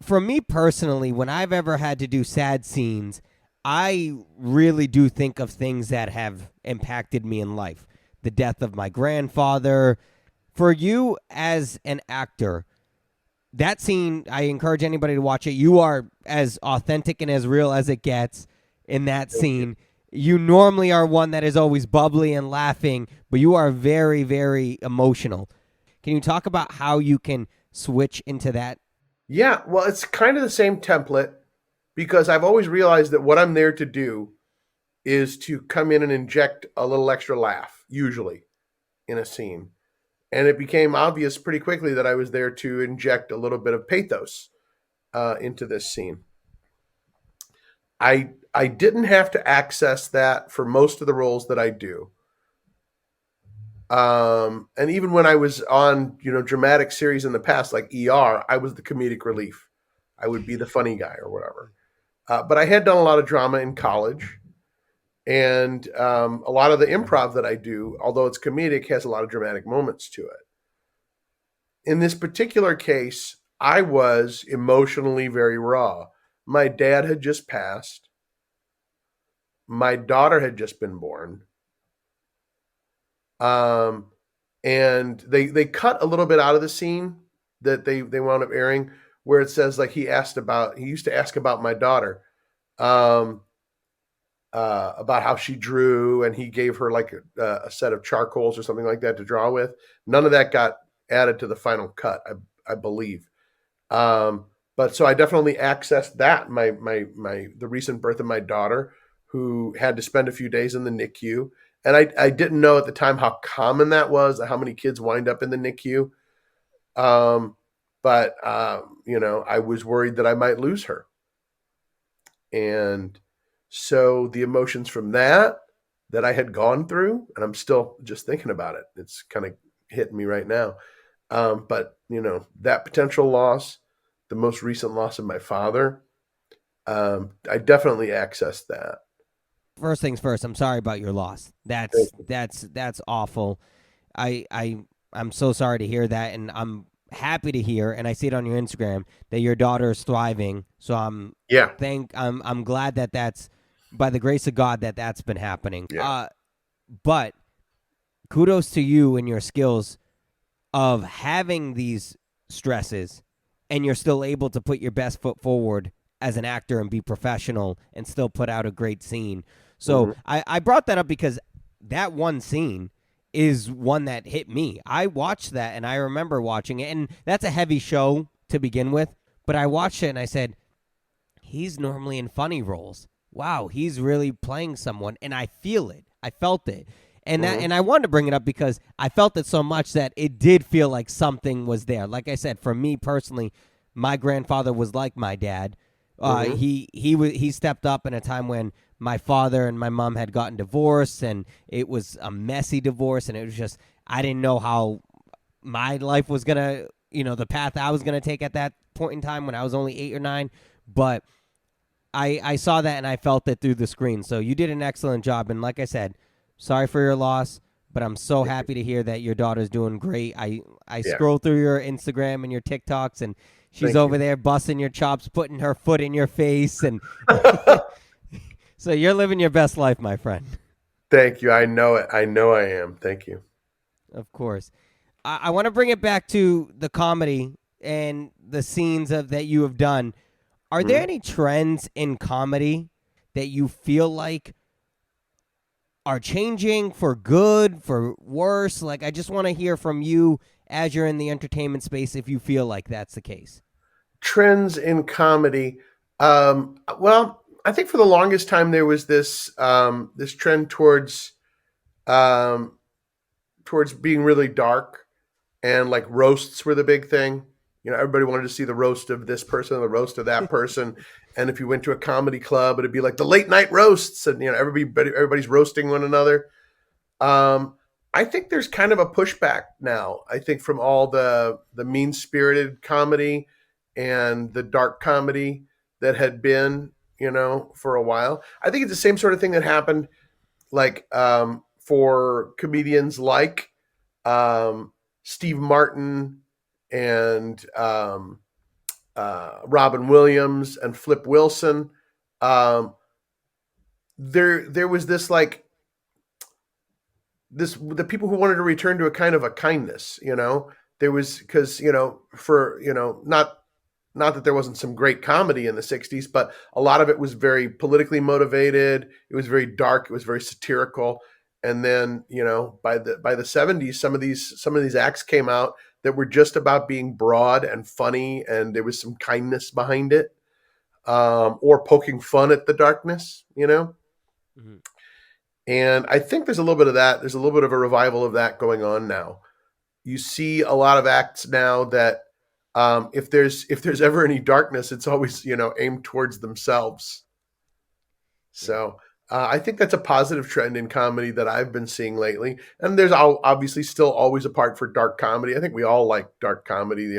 For me personally, when I've ever had to do sad scenes, I really do think of things that have impacted me in life. The death of my grandfather. For you as an actor, that scene, I encourage anybody to watch it. You are as authentic and as real as it gets in that scene. You normally are one that is always bubbly and laughing, but you are very, very emotional. Can you talk about how you can switch into that? Yeah, well, it's kind of the same template because I've always realized that what I'm there to do is to come in and inject a little extra laugh, usually, in a scene. And it became obvious pretty quickly that I was there to inject a little bit of pathos into this scene. I didn't have to access that for most of the roles that I do. And even when I was on, dramatic series in the past, like ER, I was the comedic relief. I would be the funny guy or whatever. But I had done a lot of drama in college. And a lot of the improv that I do, although it's comedic, has a lot of dramatic moments to it. In this particular case, I was emotionally very raw. My dad had just passed. My daughter had just been born. And they cut a little bit out of the scene that they wound up airing where it says like he used to ask about my daughter. about how she drew, and he gave her like a set of charcoals or something like that to draw with. None of that got added to the final cut, I believe. But so I definitely accessed that. The recent birth of my daughter, who had to spend a few days in the NICU, and I didn't know at the time how common that was, how many kids wind up in the NICU. But I was worried that I might lose her, and so the emotions from that I had gone through, and I'm still just thinking about it. It's kind of hitting me right now. But that potential loss, the most recent loss of my father, I definitely accessed that. First things first, I'm sorry about your loss. That's awful. I'm so sorry to hear that, and I'm happy to hear, and I see it on your Instagram, that your daughter is thriving. So I'm glad that that's, by the grace of God, that's been happening. Yeah. But kudos to you and your skills of having these stresses, and you're still able to put your best foot forward as an actor and be professional and still put out a great scene. So I brought that up because that one scene is one that hit me. I watched that, and I remember watching it, and that's a heavy show to begin with, but I watched it and I said, he's normally in funny roles. Wow, he's really playing someone, and I feel it. I felt it. And and I wanted to bring it up because I felt it so much that it did feel like something was there. Like I said, for me personally, my grandfather was like my dad. He stepped up in a time when my father and my mom had gotten divorced, and it was a messy divorce, and it was just, I didn't know how my life was gonna, the path I was gonna take at that point in time when I was only 8 or 9. But I saw that and I felt it through the screen. So you did an excellent job, and like I said, sorry for your loss, but I'm so happy to hear that your daughter's doing great. I scroll through your Instagram and your TikToks, and she's over there busting your chops, putting her foot in your face, and so you're living your best life, my friend. Thank you. I know it. I know I am. Thank you. Of course. I want to bring it back to the comedy and the scenes that you have done. Are there any trends in comedy that you feel like are changing for good, for worse? Like, I just want to hear from you as you're in the entertainment space if you feel like that's the case. Trends in comedy. Well, I think for the longest time there was this trend towards being really dark, and like roasts were the big thing. Everybody wanted to see the roast of this person, the roast of that person. And if you went to a comedy club, it'd be like the late night roasts, and everybody's roasting one another. I think there's kind of a pushback now. I think from all the mean spirited comedy and the dark comedy that had been, for a while. I think it's the same sort of thing that happened, like for comedians like Steve Martin and Robin Williams and Flip Wilson. There was this the people who wanted to return to a kind of a kindness. There was, because for not that there wasn't some great comedy in the 60s, but a lot of it was very politically motivated. It was very dark. It was very satirical. And then, by the 70s, some of these acts came out that were just about being broad and funny, and there was some kindness behind it, or poking fun at the darkness, Mm-hmm. And I think there's a little bit of that. There's a little bit of a revival of that going on now. You see a lot of acts now that if there's ever any darkness, it's always aimed towards themselves. So I think that's a positive trend in comedy that I've been seeing lately. And there's obviously still always a part for dark comedy. I think we all like dark comedy.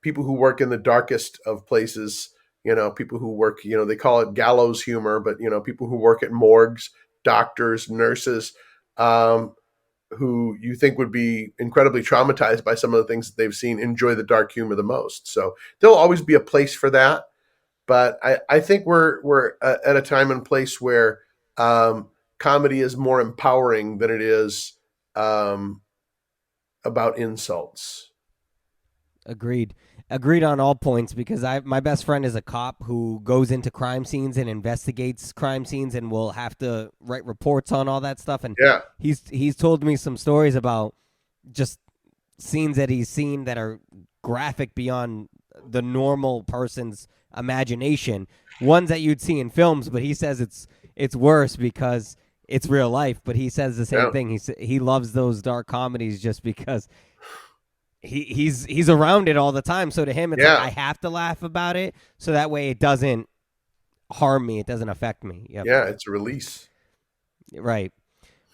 People who work in the darkest of places. People who work. They call it gallows humor, but people who work at morgues, doctors, nurses. Who you think would be incredibly traumatized by some of the things that they've seen, enjoy the dark humor the most. So there'll always be a place for that. But I think we're at a time and place where comedy is more empowering than it is about insults. Agreed. agreed on all points because my best friend is a cop who goes into crime scenes and investigates crime scenes and will have to write reports on all that stuff. And Yeah. he's told me some stories about just scenes that he's seen that are graphic beyond the normal person's imagination. Ones that you'd see in films, but he says it's worse because it's real life. But he says the same thing. He loves those dark comedies just because he's around it all the time. So to him, it's like I have to laugh about it, so that way it doesn't harm me, it doesn't affect me. Yep. Yeah, it's a release. Right.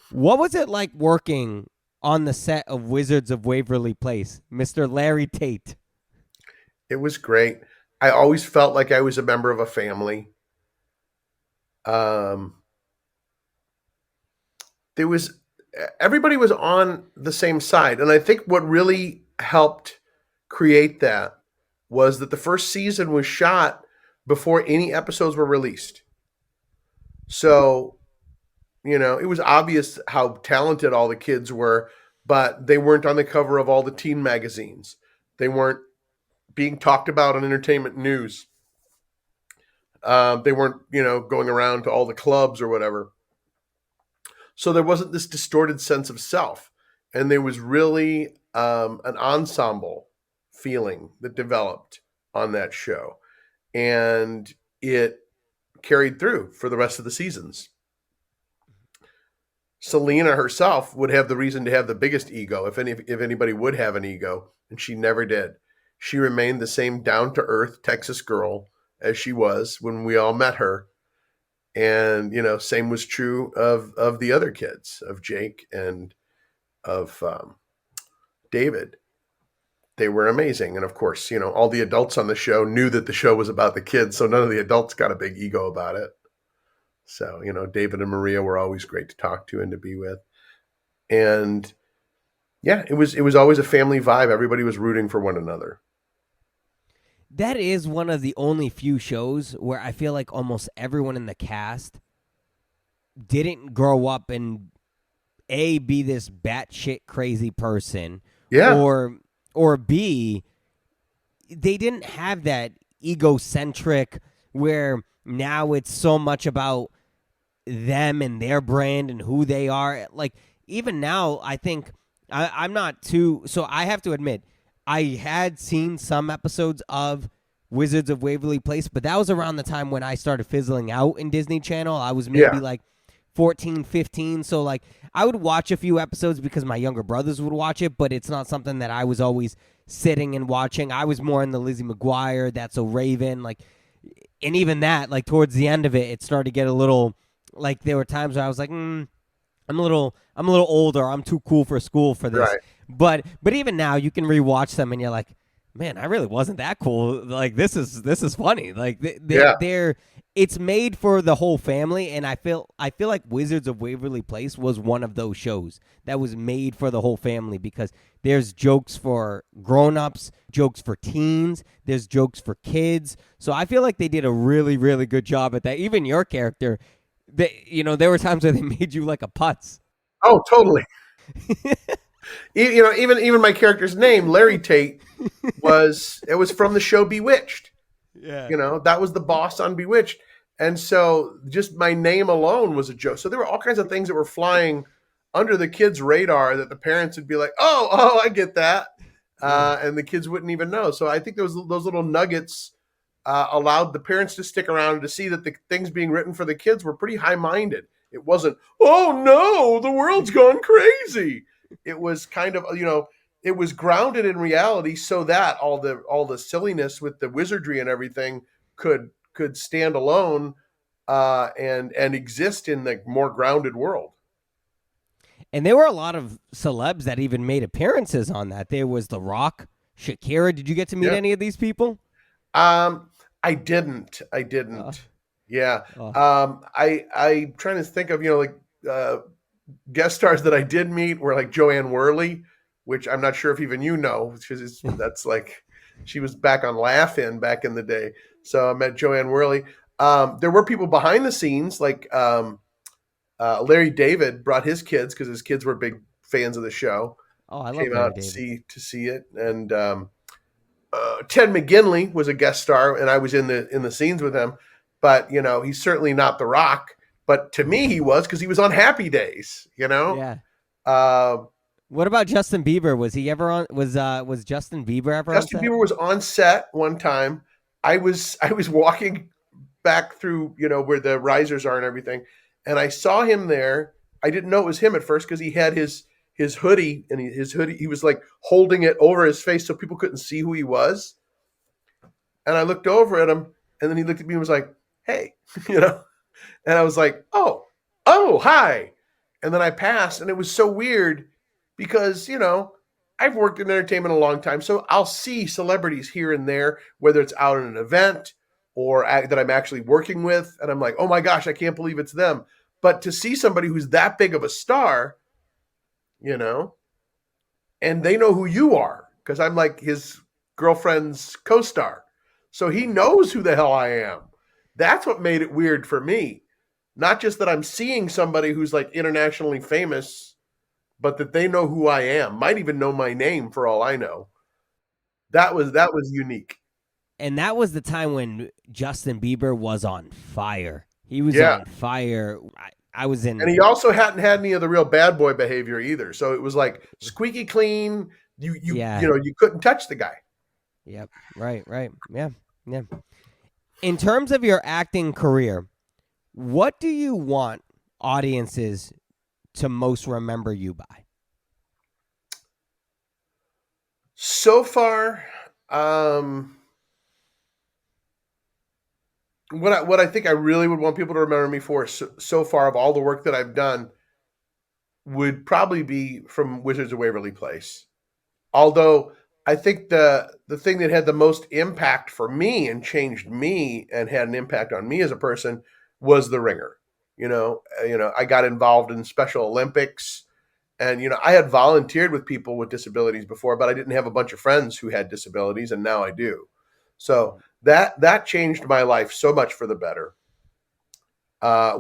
What was it like working on the set of Wizards of Waverly Place, Mr. Laritate? It was great. I always felt like I was a member of a family. Everybody was on the same side. And I think what really helped create that was that the first season was shot before any episodes were released. So, it was obvious how talented all the kids were, but they weren't on the cover of all the teen magazines. They weren't being talked about on entertainment news. They weren't, going around to all the clubs or whatever. So there wasn't this distorted sense of self. And there was really an ensemble feeling that developed on that show. And it carried through for the rest of the seasons. Selena herself would have the reason to have the biggest ego, if anybody would have an ego, and she never did. She remained the same down-to-earth Texas girl as she was when we all met her. And, same was true of the other kids, of Jake and of David. They were amazing. And of course, all the adults on the show knew that the show was about the kids, so none of the adults got a big ego about it. So, David and Maria were always great to talk to and to be with. And yeah, it was always a family vibe. Everybody was rooting for one another. That is one of the only few shows where I feel like almost everyone in the cast didn't grow up and be this batshit crazy person, or B, they didn't have that egocentric where now it's so much about them and their brand and who they are. Like even now, I think I'm not too. So I have to admit, I had seen some episodes of Wizards of Waverly Place, but that was around the time when I started fizzling out in Disney Channel. I was maybe like 14, 15. So like I would watch a few episodes because my younger brothers would watch it, but it's not something that I was always sitting and watching. I was more in the Lizzie McGuire, That's So Raven, like, and even that, like towards the end of it, it started to get a little, like there were times where I was like, I'm a little older. I'm too cool for school for this. Right. But even now, you can rewatch them and you're like, man, I really wasn't that cool. Like this is funny. Like they're it's made for the whole family, and I feel like Wizards of Waverly Place was one of those shows that was made for the whole family because there's jokes for grown-ups, jokes for teens, there's jokes for kids. So I feel like they did a really, really good job at that. Even your character, there were times where they made you like a putz. Oh, totally. Even my character's name, Laritate, was from the show Bewitched. Yeah. That was the boss on Bewitched. And so just my name alone was a joke. So there were all kinds of things that were flying under the kids' radar that the parents would be like, oh, I get that. And the kids wouldn't even know. So I think those little nuggets allowed the parents to stick around and to see that the things being written for the kids were pretty high-minded. It wasn't, oh no, the world's gone crazy. It was kind of, it was grounded in reality so that all the silliness with the wizardry and everything could stand alone and exist in the more grounded world. And there were a lot of celebs that even made appearances on that. There was The Rock, Shakira. Did you get to meet any of these people? I didn't. Yeah. I'm trying to think of, guest stars that I did meet were like Joanne Worley, which I'm not sure if even because that's like she was back on Laugh-In back in the day. So I met Joanne Worley. There were people behind the scenes like Larry David brought his kids because his kids were big fans of the show. Oh, I love Came Larry out David. to see it, and Ted McGinley was a guest star, and I was in the scenes with him. But he's certainly not The Rock. But to me, he was, because he was on Happy Days. Yeah. Uh, What about Justin Bieber? Was he ever on? Was Justin Bieber ever Justin on set? Bieber was on set one time. I was walking back through where the risers are and everything, and I saw him there. I didn't know it was him at first because he had his hoodie, and he was like holding it over his face so people couldn't see who he was. And I looked over at him, and then he looked at me and was like, "Hey," and I was like, "Oh, hi." And then I passed, and it was so weird because I've worked in entertainment a long time, so I'll see celebrities here and there, whether it's out at an event or that I'm actually working with, and I'm like, "Oh my gosh, I can't believe it's them." But to see somebody who's that big of a star, and they know who you are, because I'm like his girlfriend's co-star, so he knows who the hell I am. That's what made it weird for me. Not just that I'm seeing somebody who's like internationally famous, but that they know who I am, might even know my name for all I know. That was unique. And that was the time when Justin Bieber was on fire. He was Yeah. on fire. I was in. And he also hadn't had any of the real bad boy behavior either. So it was like squeaky clean. You couldn't touch the guy. Yep. Right. Yeah. In terms of your acting career, what do you want audiences to most remember you by? So far, what I think I really would want people to remember me for so far, of all the work that I've done, would probably be from Wizards of Waverly Place. Although I think the thing that had the most impact for me and changed me and had an impact on me as a person was The Ringer. I got involved in Special Olympics, and I had volunteered with people with disabilities before, but I didn't have a bunch of friends who had disabilities, and now I do. So that changed my life so much for the better.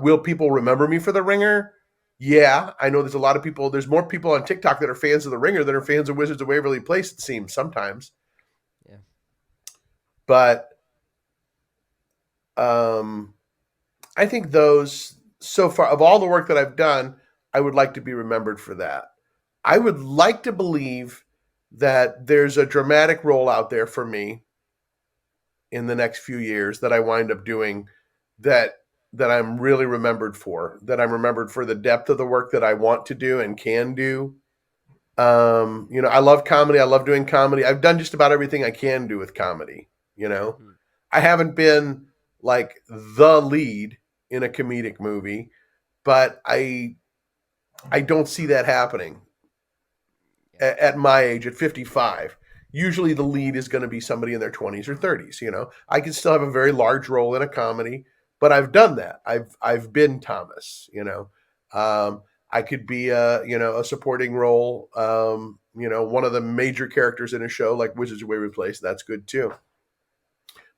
Will people remember me for The Ringer? Yeah, I know there's a lot of people. There's more people on TikTok that are fans of The Ringer than are fans of Wizards of Waverly Place, it seems sometimes. Yeah. But I think those, so far, of all the work that I've done, I would like to be remembered for that. I would like to believe that there's a dramatic role out there for me in the next few years that I wind up doing that I'm really remembered for, that I'm remembered for the depth of the work that I want to do and can do. I love comedy. I love doing comedy. I've done just about everything I can do with comedy. I haven't been like the lead in a comedic movie, but I don't see that happening at my age, at 55. Usually the lead is going to be somebody in their 20s or 30s. I can still have a very large role in a comedy, but I've done that. I've been Thomas. I could be a supporting role. One of the major characters in a show like Wizards of Waverly Place. That's good too.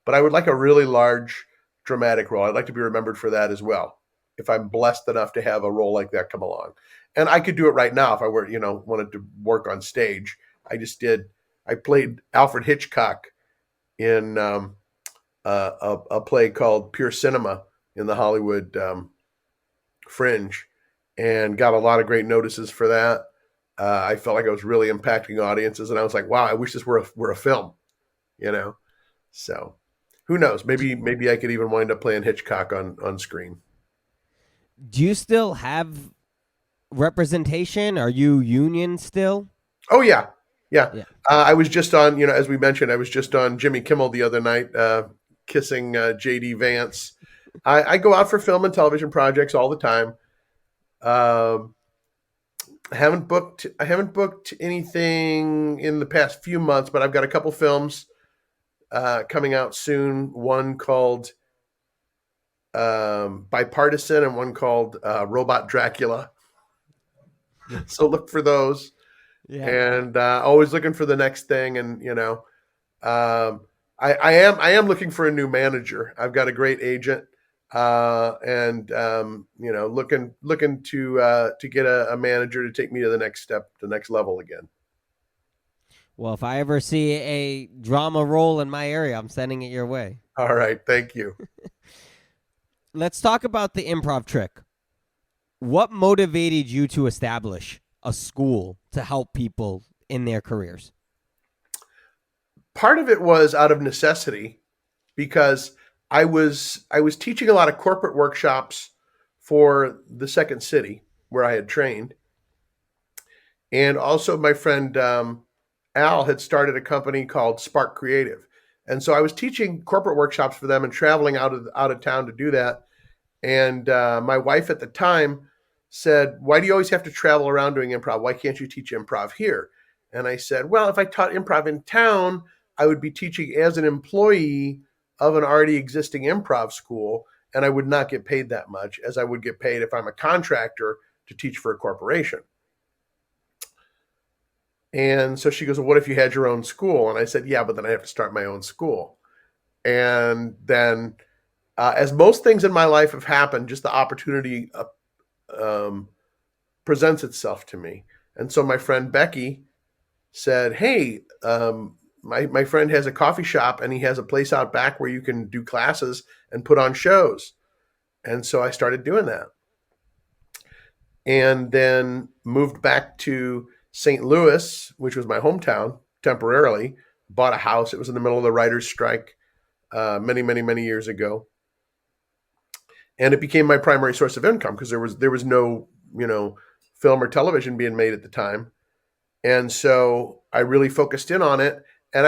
But I would like a really large dramatic role. I'd like to be remembered for that as well, if I'm blessed enough to have a role like that come along. And I could do it right now if I were, wanted to work on stage. I played Alfred Hitchcock in a play called Pure Cinema in the Hollywood Fringe, and got a lot of great notices for that. I felt like I was really impacting audiences, and I was like, wow, I wish this were a film, So who knows? Maybe I could even wind up playing Hitchcock on screen. Do you still have representation? Are you union still? Oh yeah. I was just on, as we mentioned, I was just on Jimmy Kimmel the other night, kissing JD Vance. I go out for film and television projects all the time. I haven't booked anything in the past few months, but I've got a couple films coming out soon. One called Bipartisan, and one called Robot Dracula. So look for those. Yeah. And always looking for the next thing. And I am looking for a new manager. I've got a great agent, and looking to get a manager to take me to the next step, the next level again. Well, if I ever see a drama role in my area, I'm sending it your way. All right. Thank you. Let's talk about the Improv Trick. What motivated you to establish a school to help people in their careers? Part of it was out of necessity because I was teaching a lot of corporate workshops for the Second City where I had trained. And also my friend Al had started a company called Spark Creative. And so I was teaching corporate workshops for them and traveling out of town to do that. And my wife at the time said, "Why do you always have to travel around doing improv? Why can't you teach improv here?" And I said, "Well, if I taught improv in town, I would be teaching as an employee of an already existing improv school, and I would not get paid that much as I would get paid if I'm a contractor to teach for a corporation." And so she goes, "Well, what if you had your own school?" And I said, "Yeah, but then I have to start my own school." And then, as most things in my life have happened, just the opportunity um, presents itself to me. And so my friend Becky said, "Hey, my friend has a coffee shop and he has a place out back where you can do classes and put on shows." And so I started doing that. And then moved back to St. Louis, which was my hometown temporarily, bought a house. It was in the middle of the writer's strike many, many, many years ago. And it became my primary source of income because there was no, film or television being made at the time. And so I really focused in on it. And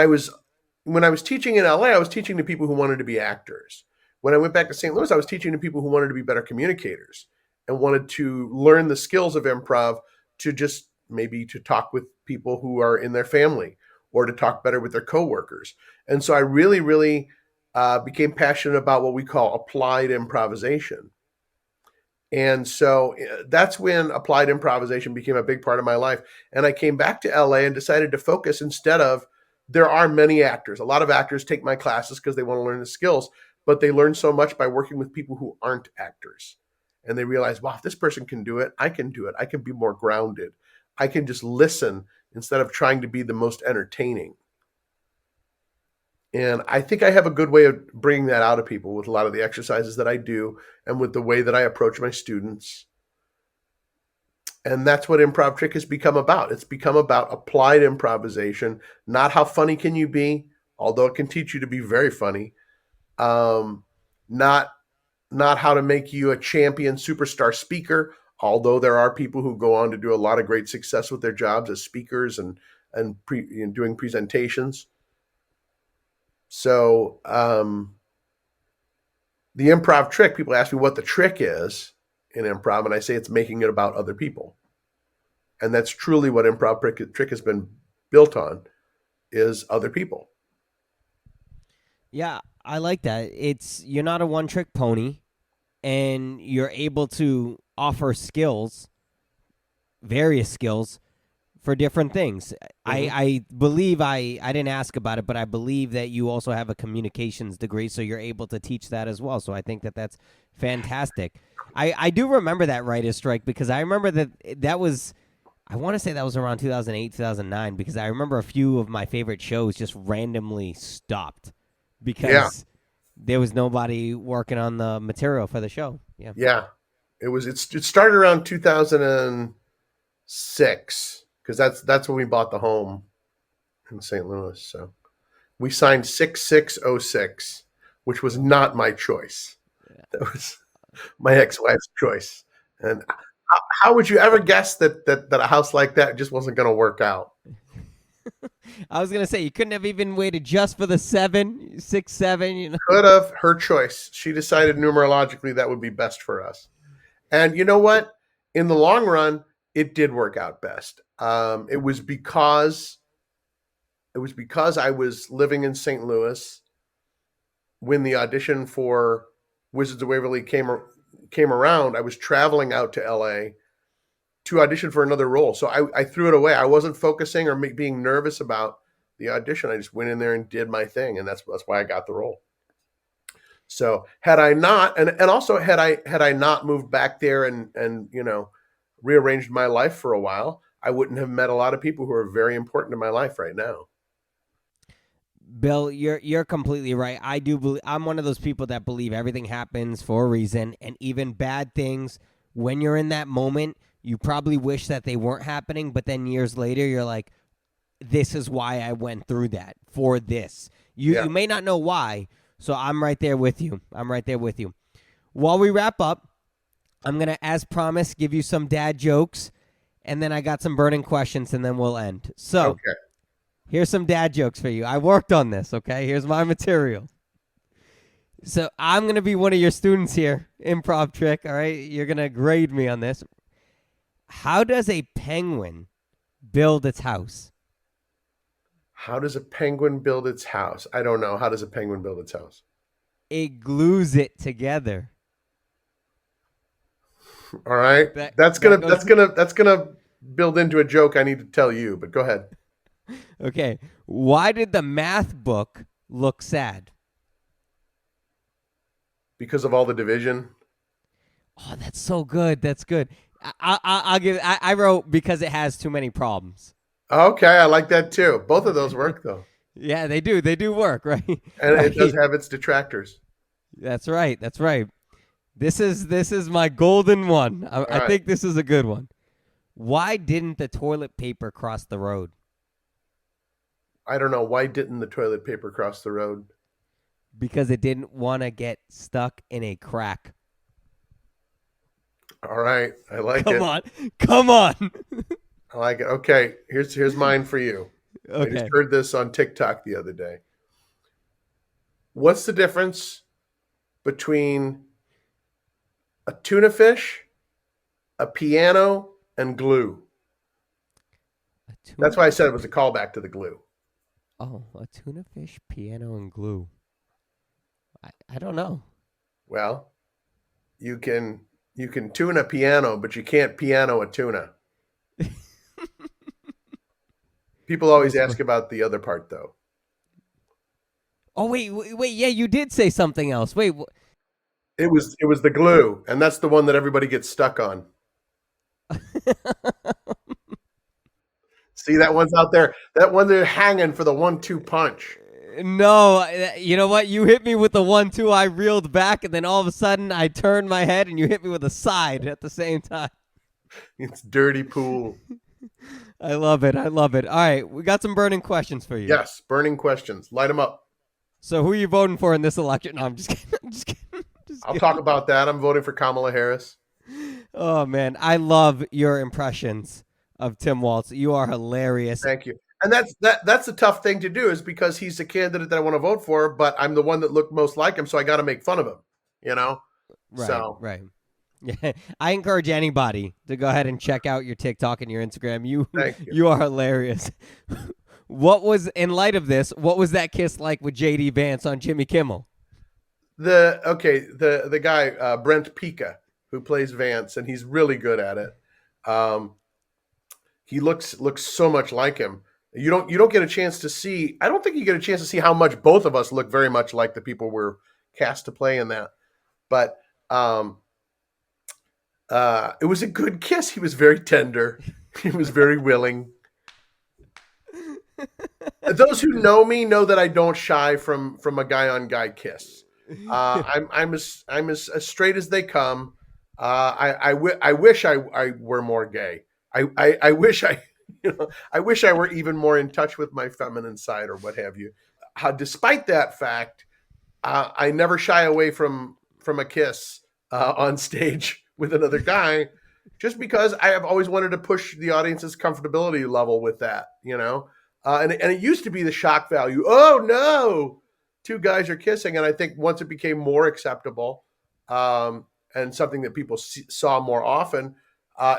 when I was teaching in LA, I was teaching to people who wanted to be actors. When I went back to St. Louis, I was teaching to people who wanted to be better communicators and wanted to learn the skills of improv to just maybe to talk with people who are in their family or to talk better with their coworkers. And so I really, really became passionate about what we call applied improvisation. And so that's when applied improvisation became a big part of my life. And I came back to LA and decided to focus instead of, there are many actors. A lot of actors take my classes because they want to learn the skills, but they learn so much by working with people who aren't actors. And they realize, wow, if this person can do it, I can do it. I can be more grounded. I can just listen instead of trying to be the most entertaining. And I think I have a good way of bringing that out of people with a lot of the exercises that I do and with the way that I approach my students. And that's what Improv Trick has become about. It's become about applied improvisation, not how funny can you be, although it can teach you to be very funny. Not how to make you a champion superstar speaker, although there are people who go on to do a lot of great success with their jobs as speakers and doing presentations. So the Improv Trick, people ask me what the trick is in improv, and I say it's making it about other people. And that's truly what Improv Trick has been built on, is other people. Yeah, I like that. You're not a one-trick pony, and you're able to offer skills, various skills, for different things. Mm-hmm. I believe I didn't ask about it, but I believe that you also have a communications degree, so you're able to teach that as well. So I think that that's fantastic. I do remember that writer's strike because I remember that was, I want to say that was around 2008, 2009, because I remember a few of my favorite shows just randomly stopped because there was nobody working on the material for the show. Yeah. It started around 2006 because that's when we bought the home in St. Louis. So we signed 6606, which was not my choice. That was my ex-wife's choice. And how would you ever guess that a house like that just wasn't going to work out? I was going to say, you couldn't have even waited just for the 767, Could have. Her choice. She decided numerologically that would be best for us. And you know what? In the long run, it did work out best. It was because I was living in St. Louis when the audition for Wizards of Waverly came around. I was traveling out to LA to audition for another role. So I threw it away. I wasn't focusing or being nervous about the audition. I just went in there and did my thing. And that's why I got the role. So had I not, and also had I not moved back there and rearranged my life for a while, I wouldn't have met a lot of people who are very important in my life right now. Bill, you're completely right. I do believe I'm one of those people that believe everything happens for a reason, and even bad things, when you're in that moment, you probably wish that they weren't happening, but then years later you're like, this is why I went through that, for this. You may not know why, so I'm right there with you. While we wrap up, I'm going to, as promised, give you some dad jokes, and then I got some burning questions, and then we'll end. So, Okay. Here's some dad jokes for you. I worked on this, okay? Here's my material. So I'm going to be one of your students here, Improv Trick, all right? You're going to grade me on this. How does a penguin build its house? How does a penguin build its house? I don't know. How does a penguin build its house? It glues it together. All right. That's gonna build into a joke I need to tell you, but go ahead. Okay. Why did the math book look sad? Because of all the division. Oh, that's so good. That's good. I wrote because it has too many problems. Okay, I like that too. Both of those work though. Yeah, they do. They do work, right? And right. It does have its detractors. That's right. This is my golden one. I think this is a good one. Why didn't the toilet paper cross the road? I don't know. Why didn't the toilet paper cross the road? Because it didn't want to get stuck in a crack. All right. I like it. Come on. I like it. Okay. Here's mine for you. Okay. I just heard this on TikTok the other day. What's the difference between a tuna fish, a piano, and glue? That's why I said it was a callback to the glue. Oh, a tuna fish, piano, and glue. I don't know. Well, you can tune a piano, but you can't piano a tuna. People always ask about the other part, though. Oh, wait, yeah, you did say something else. Wait. It was the glue, and that's the one that everybody gets stuck on. See, that one's out there. That one they're hanging for the 1-2 punch. No, you know what? You hit me with the 1-2. I reeled back, and then all of a sudden I turned my head, and you hit me with a side at the same time. It's dirty pool. I love it. All right, we got some burning questions for you. Yes, burning questions. Light them up. So who are you voting for in this election? No, I'm just kidding. I'll talk about that. I'm voting for Kamala Harris. Oh, man. I love your impressions of Tim Walz. You are hilarious. Thank you. And that's the tough thing to do, is because he's the candidate that I want to vote for, but I'm the one that looked most like him, so I got to make fun of him, you know? Right. Yeah, I encourage anybody to go ahead and check out your TikTok and your Instagram. You are hilarious. In light of this, what was that kiss like with JD Vance on Jimmy Kimmel? The guy, Brent Pika, who plays Vance, and he's really good at it. He looks so much like him. You don't get a chance to see. I don't think you get a chance to see how much both of us look very much like the people we're cast to play in that. But it was a good kiss. He was very tender. He was very willing. Those who know me know that I don't shy from a guy on guy kiss. I'm as straight as they come. I wish I were more gay. I wish I were even more in touch with my feminine side or what have you. Despite that fact, I never shy away from a kiss on stage with another guy, just because I have always wanted to push the audience's comfortability level with that, and it used to be the shock value. Oh no, two guys are kissing. And I think once it became more acceptable, and something that people saw more often,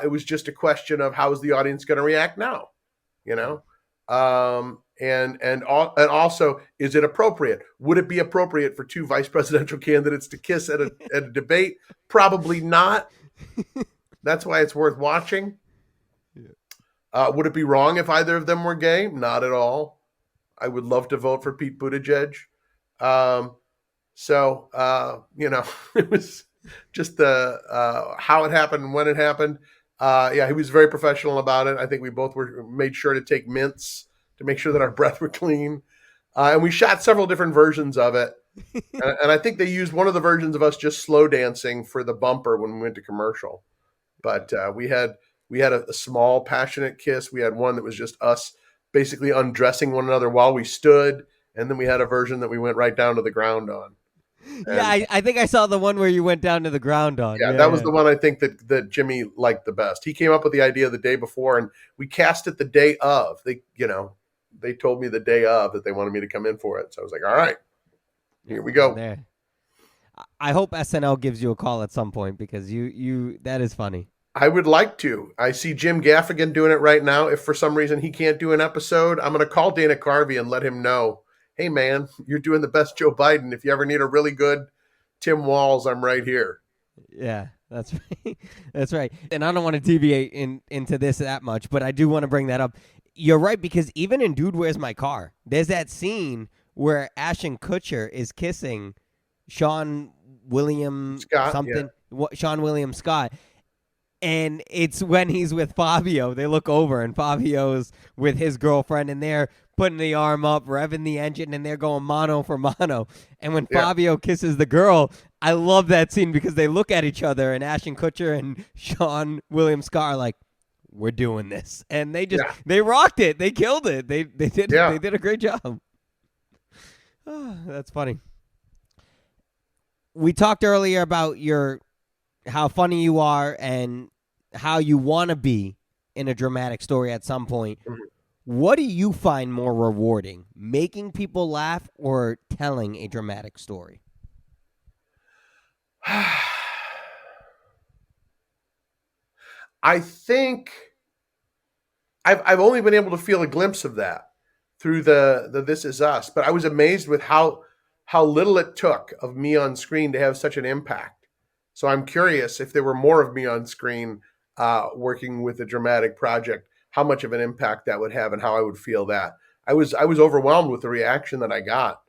it was just a question of how is the audience going to react now, and also, is it appropriate? Would it be appropriate for two vice presidential candidates to kiss at a debate? Probably not. That's why it's worth watching. Would it be wrong if either of them were gay? Not at all. I would love to vote for Pete Buttigieg. It was just how it happened and when it happened. Yeah, he was very professional about it. I think we both made sure to take mints to make sure that our breath were clean. And we shot several different versions of it. And I think they used one of the versions of us just slow dancing for the bumper when we went to commercial. But we had a small passionate kiss. We had one that was just us basically undressing one another while we stood, and then we had a version that we went right down to the ground on. Yeah, I think I saw the one where you went down to the ground on. Yeah, that was the one I think that Jimmy liked the best. He came up with the idea the day before, and we cast it the day of. They told me the day of that they wanted me to come in for it. So I was like, all right, here we go. There. I hope SNL gives you a call at some point because you that is funny. I would like to. I see Jim Gaffigan doing it right now. If for some reason he can't do an episode, I'm going to call Dana Carvey and let him know, hey, man, you're doing the best Joe Biden. If you ever need a really good Tim Walz, I'm right here. Yeah, that's right. That's right. And I don't want to deviate into this that much, but I do want to bring that up. You're right, because even in Dude, Where's My Car, there's that scene where Ashton Kutcher is kissing Sean William Scott, something, Sean William Scott. And it's when he's with Fabio. They look over, and Fabio's with his girlfriend, and they're putting the arm up, revving the engine, and they're going mano for mano. And when Fabio kisses the girl, I love that scene because they look at each other, and Ashton Kutcher and Sean William Scott are like, we're doing this. And they just they rocked it. They killed it. They did a great job. Oh, that's funny. We talked earlier about how funny you are and how you want to be in a dramatic story at some point. Mm-hmm. What do you find more rewarding, making people laugh or telling a dramatic story? I think I've only been able to feel a glimpse of that through the This Is Us, but I was amazed with how little it took of me on screen to have such an impact. So I'm curious if there were more of me on screen working with a dramatic project, how much of an impact that would have and how I would feel that. I was overwhelmed with the reaction that I got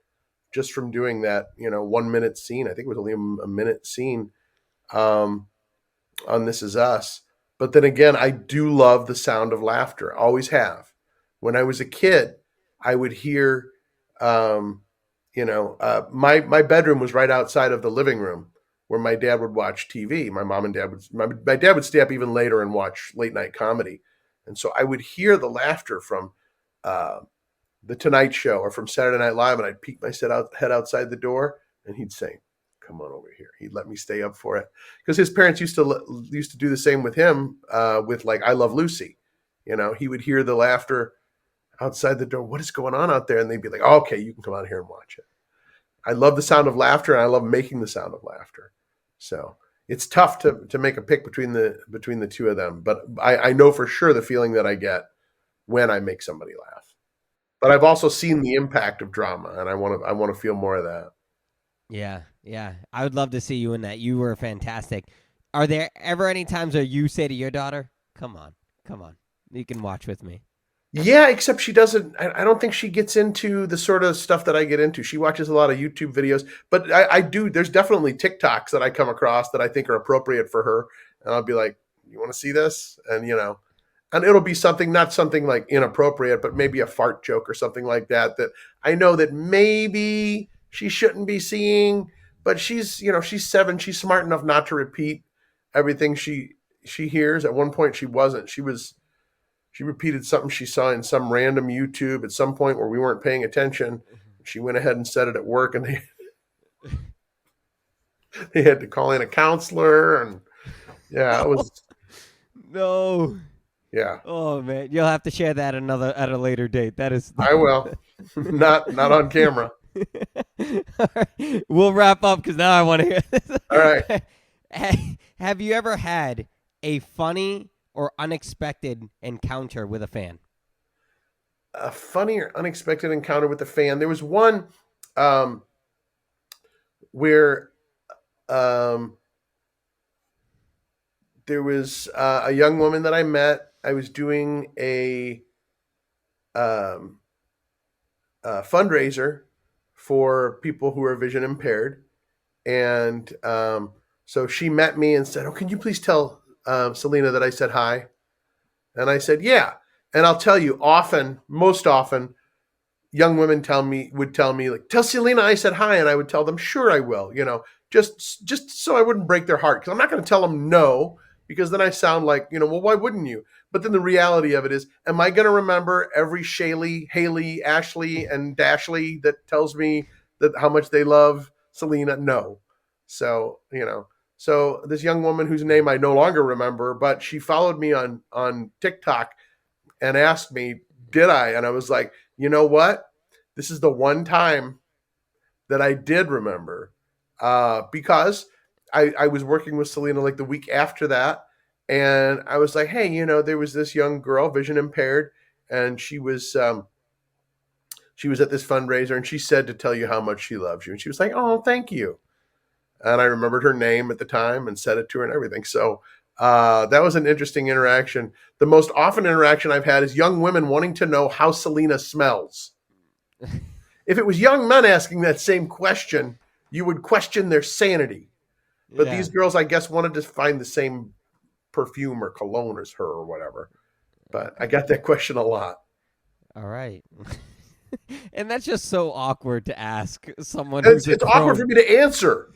just from doing that, 1 minute scene. I think it was only a minute scene on This Is Us. But then again, I do love the sound of laughter. Always have. When I was a kid, I would hear, my bedroom was right outside of the living room where my dad would watch TV. My dad would stay up even later and watch late night comedy. And so I would hear the laughter from The Tonight Show or from Saturday Night Live, and I'd peek my head outside the door, and he'd say, come on over here. He'd let me stay up for it. Because his parents used to do the same with him with like I Love Lucy. He would hear the laughter outside the door. What is going on out there? And they'd be like, oh, okay, you can come out here and watch it. I love the sound of laughter, and I love making the sound of laughter. So it's tough to make a pick between the two of them. But I know for sure the feeling that I get when I make somebody laugh. But I've also seen the impact of drama, and I want to feel more of that. Yeah. I would love to see you in that. You were fantastic. Are there ever any times where you say to your daughter, come on, you can watch with me? Yeah, except she doesn't. I don't think she gets into the sort of stuff that I get into. She watches a lot of YouTube videos, but I do. There's definitely TikToks that I come across that I think are appropriate for her, and I'll be like, "You want to see this?" And and it'll be not something like inappropriate, but maybe a fart joke or something like that I know that maybe she shouldn't be seeing. But she's 7. She's smart enough not to repeat everything she hears. At one point, she wasn't. She repeated something she saw in some random YouTube at some point where we weren't paying attention. She went ahead and said it at work, and they had to call in a counselor. And it was no. Yeah. Oh man, you'll have to share that at a later date. That is. I will. not on camera. All right. We'll wrap up because now I want to hear this. All right. Have you ever had a funny or unexpected encounter with a fan? A funny or unexpected encounter with a fan. There was one where there was a young woman that I met. I was doing a fundraiser for people who are vision impaired. And so she met me and said, oh, can you please tell Selena, that I said hi? And I said, yeah. And I'll tell you, most often, young women would tell me, like, tell Selena I said hi. And I would tell them, sure, I will, just so I wouldn't break their heart. Because I'm not going to tell them no, because then I sound like, well, why wouldn't you? But then the reality of it is, am I going to remember every Shaylee, Haley, Ashley, and Dashley that tells me that how much they love Selena? No. So, so this young woman whose name I no longer remember, but she followed me on TikTok and asked me, did I? And I was like, you know what? This is the one time that I did remember, because I was working with Selena like the week after that. And I was like, hey, there was this young girl, vision impaired, and she was at this fundraiser, and she said to tell you how much she loves you. And she was like, oh, thank you. And I remembered her name at the time and said it to her and everything. So that was an interesting interaction. The most often interaction I've had is young women wanting to know how Selena smells. If it was young men asking that same question, you would question their sanity. But these girls, I guess, wanted to find the same perfume or cologne as her or whatever. But I got that question a lot. All right. And that's just so awkward to ask someone. It's awkward for me to answer.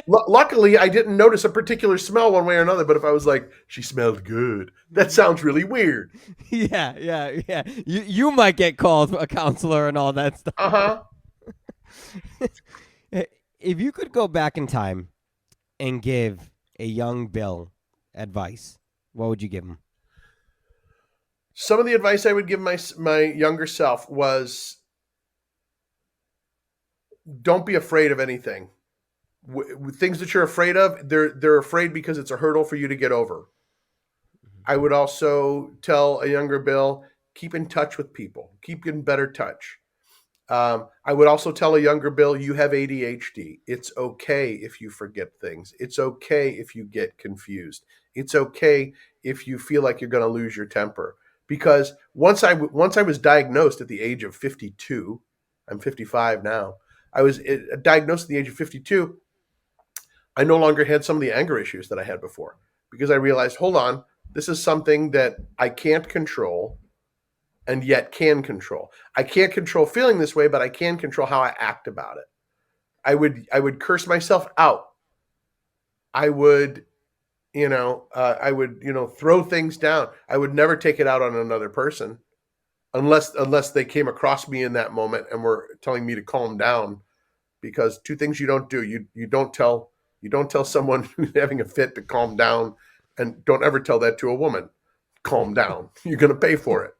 Luckily, I didn't notice a particular smell one way or another. But if I was like, she smelled good, that sounds really weird. Yeah. You might get called a counselor and all that stuff. Uh-huh. If you could go back in time and give a young Bill advice, what would you give him? Some of the advice I would give my younger self was, don't be afraid of anything. Things that you're afraid of, they're afraid because it's a hurdle for you to get over. I would also tell a younger Bill, keep in touch with people, keep in better touch. I would also tell a younger Bill, you have ADHD. It's okay if you forget things. It's okay if you get confused. It's okay if you feel like you're going to lose your temper. Because once I was diagnosed at the age of 52, I'm 55 now. I was diagnosed at the age of 52. I no longer had some of the anger issues that I had before, because I realized, hold on, this is something that I can't control and yet can control. I can't control feeling this way, but I can control how I act about it. I would curse myself out. I would, throw things down. I would never take it out on another person unless they came across me in that moment and were telling me to calm down. Because two things you don't do: you don't tell someone who's having a fit to calm down, and don't ever tell that to a woman. Calm down. You're going to pay for it.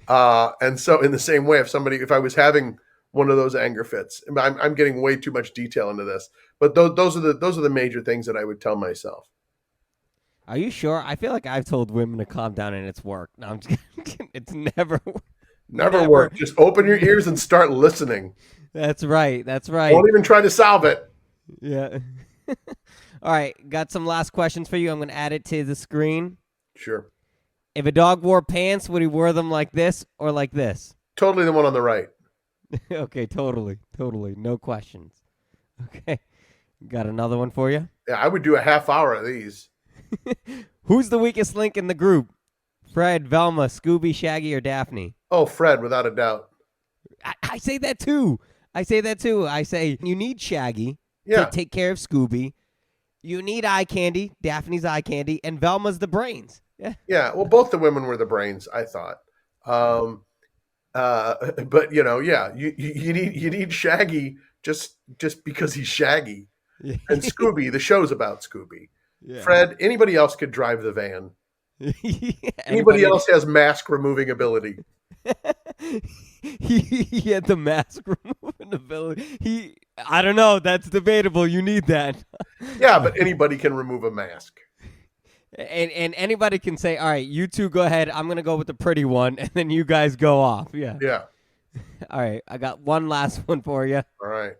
And so, in the same way, if I was having one of those anger fits, I'm getting way too much detail into this, but those are the major things that I would tell myself. Are you sure? I feel like I've told women to calm down and it's worked. No, I'm just kidding. It's never worked. Just open your ears and start listening. That's right. Don't even try to solve it. Yeah. All right. Got some last questions for you. I'm going to add it to the screen. Sure. If a dog wore pants, would he wear them like this or like this? Totally the one on the right. Okay, totally. No questions. Okay. Got another one for you? Yeah, I would do a half hour of these. Who's the weakest link in the group? Fred, Velma, Scooby, Shaggy, or Daphne? Oh, Fred, without a doubt. I say that too. I say you need Shaggy to take care of Scooby. You need eye candy. Daphne's eye candy. And Velma's the brains. Yeah. Yeah. Well, both the women were the brains, I thought. But you need Shaggy just because he's Shaggy. Yeah. And Scooby, the show's about Scooby. Yeah. Fred, anybody else could drive the van. Anybody else has mask removing ability. He had the mask removing ability. I don't know. That's debatable. You need that. Yeah, but anybody can remove a mask. And anybody can say, all right, you two go ahead. I'm going to go with the pretty one. And then you guys go off. Yeah. Yeah. All right. I got one last one for you. All right.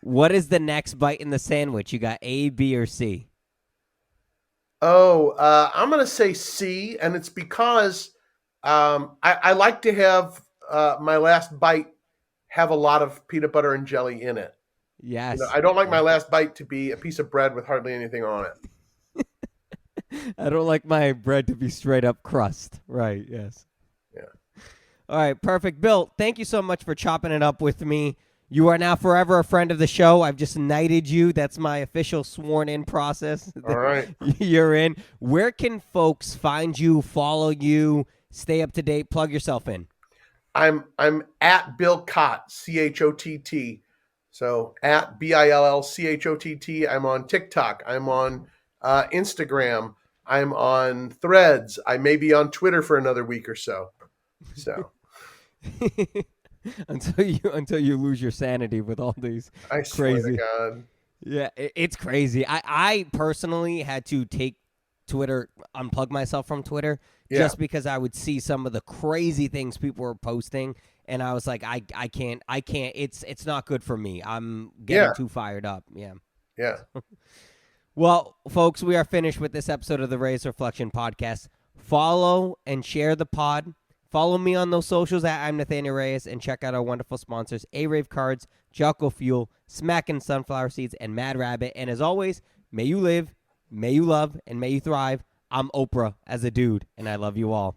What is the next bite in the sandwich? You got A, B, or C? Oh, I'm going to say C. And it's because I like to have my last bite have a lot of peanut butter and jelly in it. Yes. I don't like my last bite to be a piece of bread with hardly anything on it. I don't like my bread to be straight up crust. Right, yes. Yeah. All right, perfect. Bill, thank you so much for chopping it up with me. You are now forever a friend of the show. I've just knighted you. That's my official sworn-in process. All right. You're in. Where can folks find you, follow you, stay up to date, plug yourself in? I'm at Bill Chott, Chott. So at BILLCHOTT. I'm on TikTok. I'm on Instagram. I'm on Threads. I may be on Twitter for another week or so. So until you lose your sanity with all these I crazy. swear to God. Yeah, it's crazy. I personally had to take Twitter, unplug myself from Twitter, just because I would see some of the crazy things people were posting, and I was like, I can't. It's not good for me. I'm getting too fired up. Yeah. Yeah. Well, folks, we are finished with this episode of the Reyes Reflection Podcast. Follow and share the pod. Follow me on those socials at I'm Nathanael Reyes, and check out our wonderful sponsors, ARAVE Cards, Jocko Fuel, SMACKIN Sunflower Seeds, and Mad Rabbit. And as always, may you live, may you love, and may you thrive. I'm Oprah as a dude, and I love you all.